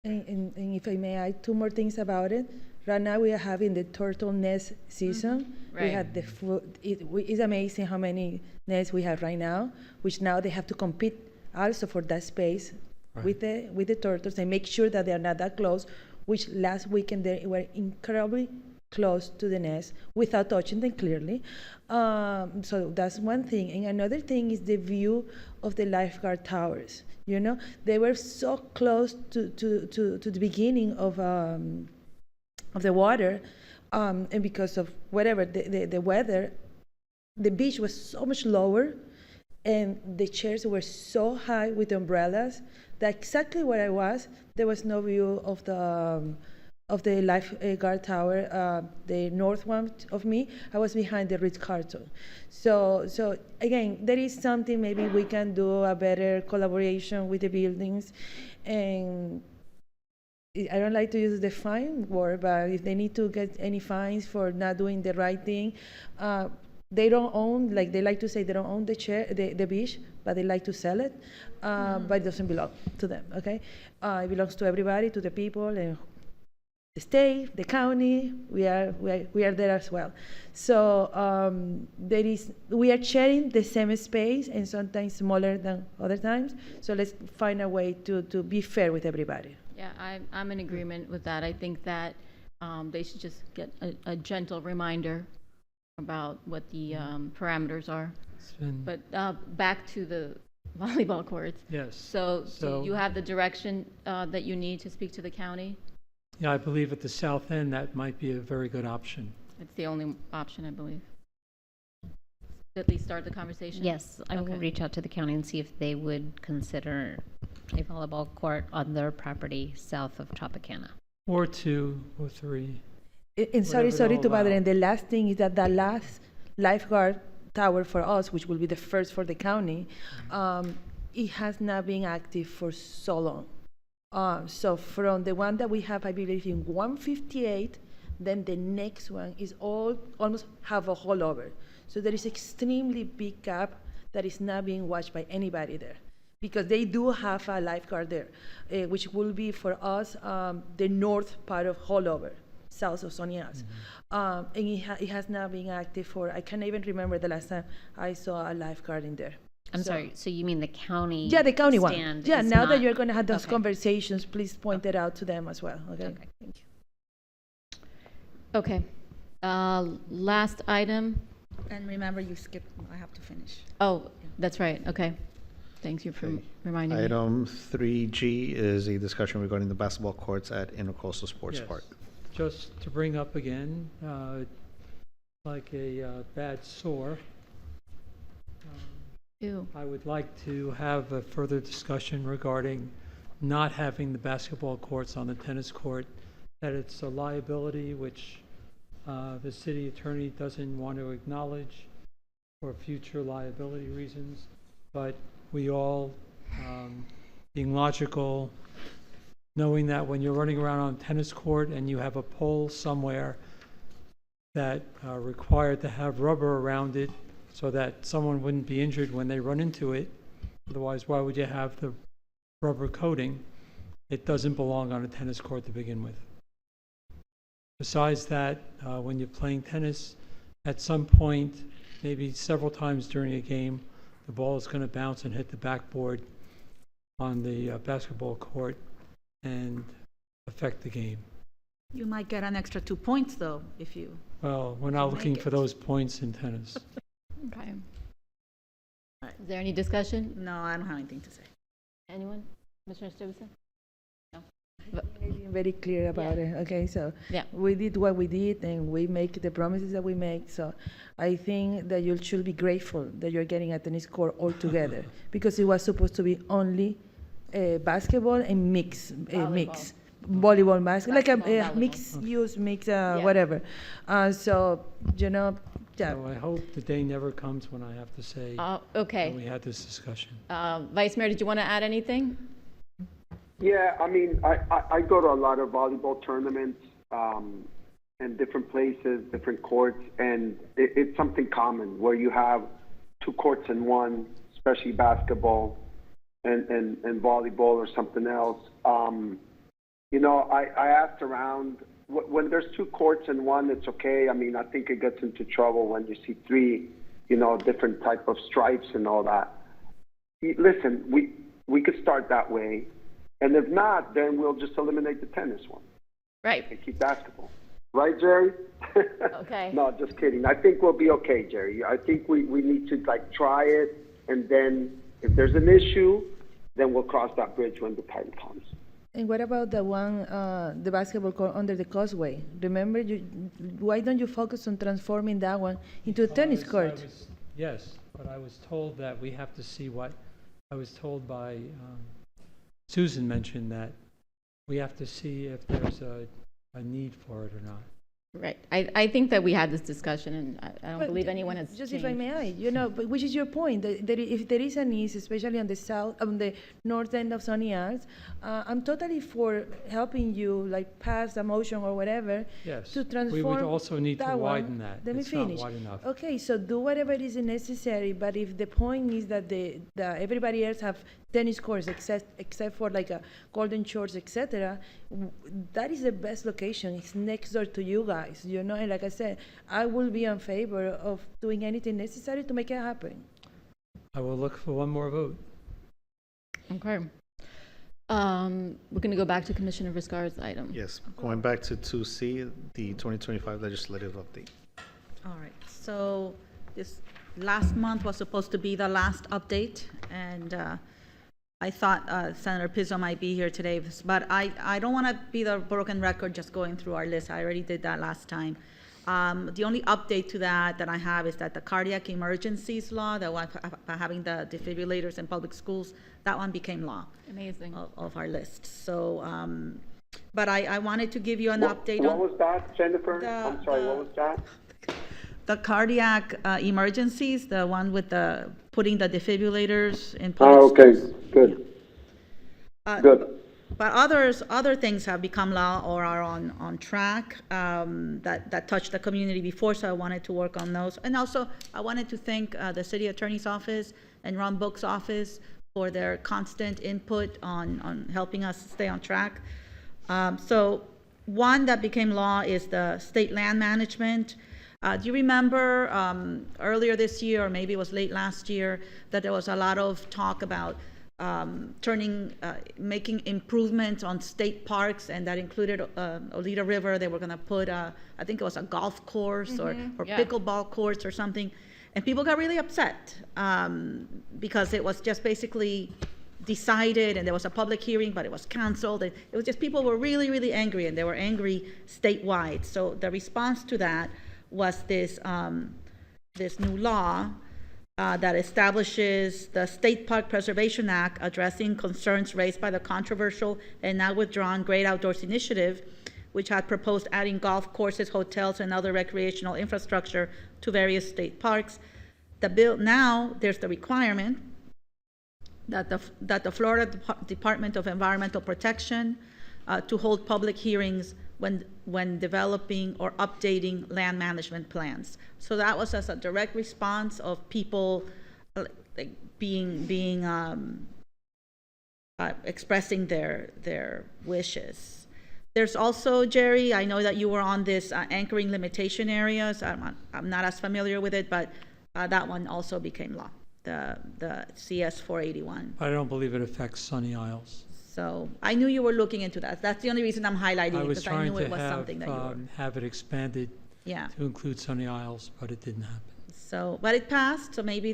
And if I may add two more things about it. Right now we are having the turtle nest season. Right. We had the food. It's amazing how many nests we have right now, which now they have to compete also for that space with the turtles and make sure that they are not that close, which last weekend they were incredibly close to the nest without touching them clearly. So that's one thing. And another thing is the view of the lifeguard towers. You know, they were so close to the beginning of the water, and because of whatever the weather, the beach was so much lower, and the chairs were so high with umbrellas that exactly where I was, there was no view of the lifeguard tower, the north one of me. I was behind the Ritz-Carlton. So again, there is something maybe we can do a better collaboration with the buildings, and I don't like to use the fine word, but if they need to get any fines for not doing the right thing, they don't own, like they like to say, they don't own the beach, but they like to sell it, but it doesn't belong to them, okay? It belongs to everybody, to the people, and the state, the county, we are there as well. So we are sharing the same space and sometimes smaller than other times. So let's find a way to be fair with everybody. Yeah, I'm in agreement with that. I think that they should just get a gentle reminder about what the parameters are. But back to the volleyball courts. Yes. So do you have the direction that you need to speak to the county? Yeah, I believe at the south end that might be a very good option. It's the only option, I believe. At least start the conversation? Yes, I will reach out to the county and see if they would consider a volleyball court on their property south of Tropicana. Or 2 or 3. And sorry to bother. And the last thing is that the last lifeguard tower for us, which will be the first for the county, it has not been active for so long. So from the one that we have, I believe, in 158, then the next one is almost have a hole over. So there is extremely big gap that is not being watched by anybody there, because they do have a lifeguard there, which will be for us the north part of Hollover, south of Sonias. And it has not been active for, I can't even remember the last time I saw a lifeguard in there. I'm sorry, so you mean the county? Yeah, the county one. stand Yeah, is now that not- you're going to have those okay. conversations, please point it out to them as well. Okay. Okay, thank you. Okay. Last item. And remember, you skipped, I have to finish. Oh, that's right. Okay. Thanks you for reminding me. Item 3G is a discussion regarding the basketball courts at Intercoastal Sports Yes. Park. Just to bring up again, like a bad sore, Ew. I would like to have a further discussion regarding not having the basketball courts on the tennis court, that it's a liability which the city attorney doesn't want to acknowledge for future liability reasons, but we all, being logical, knowing that when you're running around on a tennis court and you have a pole somewhere that required to have rubber around it so that someone wouldn't be injured when they run into it, otherwise why would you have the rubber coating? It doesn't belong on a tennis court to begin with. Besides that, when you're playing tennis, at some point, maybe several times during a game, the ball is going to bounce and hit the backboard on the basketball court and affect the game. You might get an extra 2 points, though, if you. Well, we're not Make looking for it. those points in tennis. Okay. Is there any discussion? No, I don't have anything to say. Anyone? Commissioner Stevenson? No. Being very clear about it. Okay, so Yeah. we did what we did, and we make the promises that we make. So I think that you should be grateful that you're getting a tennis court all together because it was supposed to be only basketball and mix. Volleyball, basketball, like a Volleyball. mix use, whatever. So, yeah. So I hope the day never comes when I have to say Okay. that we had this discussion. Vice Mayor, did you want to add anything? Yeah, I mean, I go to a lot of volleyball tournaments in different places, different courts, and it's something common where you have 2 courts in one, especially basketball and volleyball or something else. I asked around, when there's 2 courts in one, it's okay. I mean, I think it gets into trouble when you see 3, different type of stripes and all that. Listen, we could start that way. And if not, then we'll just eliminate the tennis one. Right. And keep basketball. Right, Jerry? Okay. No, just kidding. I think we'll be okay, Jerry. I think we need to, try it. And then if there's an issue, then we'll cross that bridge when the time comes. And what about the one, the basketball court under the causeway? Remember, why don't you focus on transforming that one into a tennis court? Yes, but I was told that we have to see I was told by Susan mentioned that we have to see if there's a need for it or not. Right. I think that we had this discussion, and I don't believe anyone has Just changed. if I may, but which is your point? That if there is a need, especially on the north end of Sunny Isles, I'm totally for helping you, pass a motion or whatever, Yes. to transform. We would also need to that widen one. that. Let me It's finish. not wide enough. Okay, so do whatever is necessary. But if the point is that everybody else have tennis courts except for a Golden Shores, etc., that is the best location. It's next door to you guys, And like I said, I will be in favor of doing anything necessary to make it happen. I will look for one more vote. Okay. We're going to go back to Commissioner Viscar's item. Yes, going back to 2C, the 2025 legislative update. All right, so this last month was supposed to be the last update, and I thought Senator Pizzo might be here today, but I don't want to be the broken record just going through our list. I already did that last time. The only update to that I have is that the cardiac emergencies law, that one having the defibrillators in public schools, that one became law. Amazing. Of our list. So, but I wanted to give you an update on. What was that, Jennifer? I'm sorry, what was that? The cardiac emergencies, the one with putting the defibrillators in public schools. Okay, good. Good. But other things have become law or are on track that touched the community before, so I wanted to work on those. And also, I wanted to thank the City Attorney's Office and Ron Book's office for their constant input on helping us stay on track. So one that became law is the state land management. Do you remember earlier this year, or maybe it was late last year, that there was a lot of talk about making improvements on state parks, and that included Oleta River. They were going to put, I think it was a golf course or pickleball courts or something. And people got really upset because it was just basically decided, and there was a public hearing, but it was canceled. It was just, people were really, really angry, and they were angry statewide. So the response to that was this new law that establishes the State Park Preservation Act, addressing concerns raised by the controversial and now withdrawn Great Outdoors Initiative, which had proposed adding golf courses, hotels, and other recreational infrastructure to various state parks. The bill, now there's the requirement that the Florida Department of Environmental Protection to hold public hearings when developing or updating land management plans. So that was as a direct response of people expressing their wishes. There's also, Jerry, I know that you were on this anchoring limitation areas. I'm not as familiar with it, but that one also became law, the CS 481. I don't believe it affects Sunny Isles. So I knew you were looking into that. That's the only reason I'm highlighting I it, was because I trying knew to it was something that you were. have it expanded Yeah. to include Sunny Isles, but it didn't happen. So, but it passed, so maybe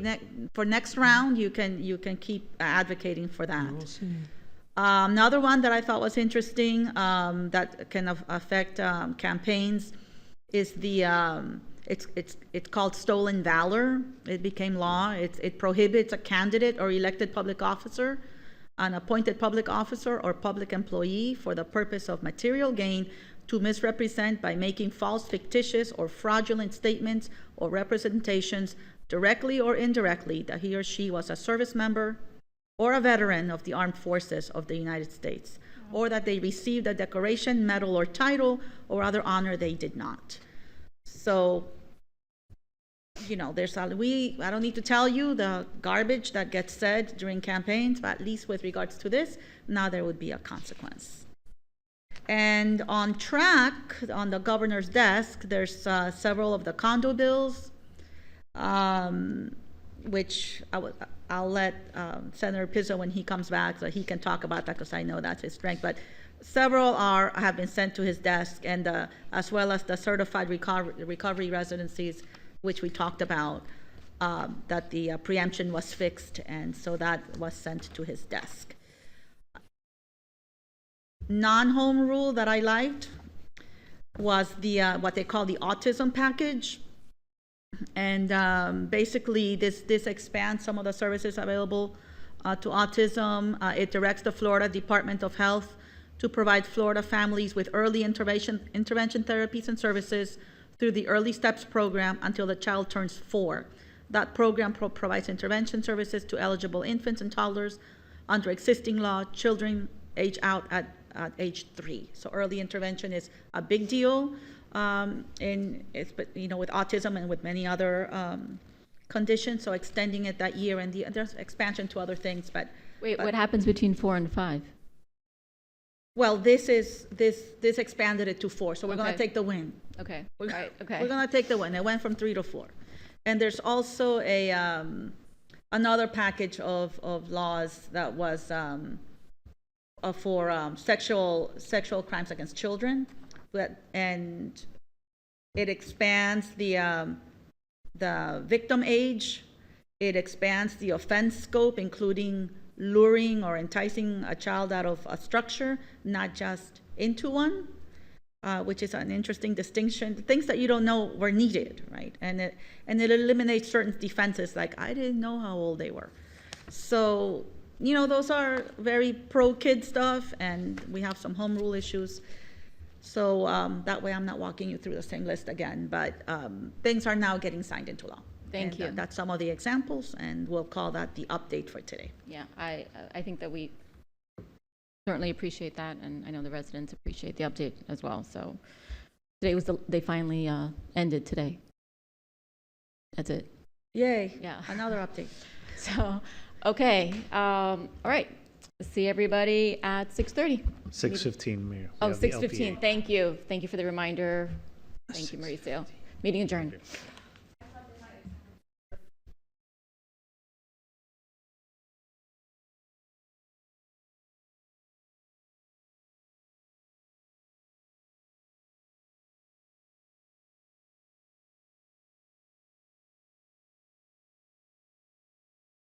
for next round, you can keep advocating for that. We'll see. Another one that I thought was interesting, that can affect campaigns is it's called stolen valor. It became law. It prohibits a candidate or elected public officer, an appointed public officer or public employee for the purpose of material gain to misrepresent by making false, fictitious, or fraudulent statements or representations, directly or indirectly, that he or she was a service member or a veteran of the armed forces of the United States, or that they received a decoration, medal, or title, or other honor they did not. So, I don't need to tell you the garbage that gets said during campaigns, but at least with regards to this, now there would be a consequence. And on track, on the governor's desk, there's several of the condo bills, which I'll let Senator Pizzo, when he comes back, so he can talk about that, because I know that's his strength. But several have been sent to his desk, and as well as the certified recovery residencies, which we talked about, that the preemption was fixed, and so that was sent to his desk. Non-home rule that I liked was the what they call the autism package. And basically, this expands some of the services available to autism. It directs the Florida Department of Health to provide Florida families with early intervention therapies and services through the Early Steps program until the child turns 4. That program provides intervention services to eligible infants and toddlers under existing law, children age out at age 3. So early intervention is a big deal. With autism and with many other conditions, so extending it that year, and there's expansion to other things. But what happens between 4 and 5? Well, this expanded it to 4, so we're going to take the win. Okay. Okay. We're going to take the win. It went from 3 to 4, and there's also another package of laws that was for sexual crimes against children. And it expands the victim age. It expands the offense scope, including luring or enticing a child out of a structure, not just into one, which is an interesting distinction. Things that you don't know were needed, right? And it eliminates certain defenses, like I didn't know how old they were. So, those are very pro-kid stuff, and we have some home rule issues. So that way I'm not walking you through the same list again, but things are now getting signed into law. Thank you. That's some of the examples, and we'll call that the update for today. Yeah, I think that we certainly appreciate that, and I know the residents appreciate the update as well. So today they finally ended today. That's it. Yay. Yeah. Another update. So, okay. All right. See everybody at 6:30. 6:15, Mayor. Oh, 6:15. Thank you. Thank you for the reminder. Thank you, Mauricio. Meeting adjourned.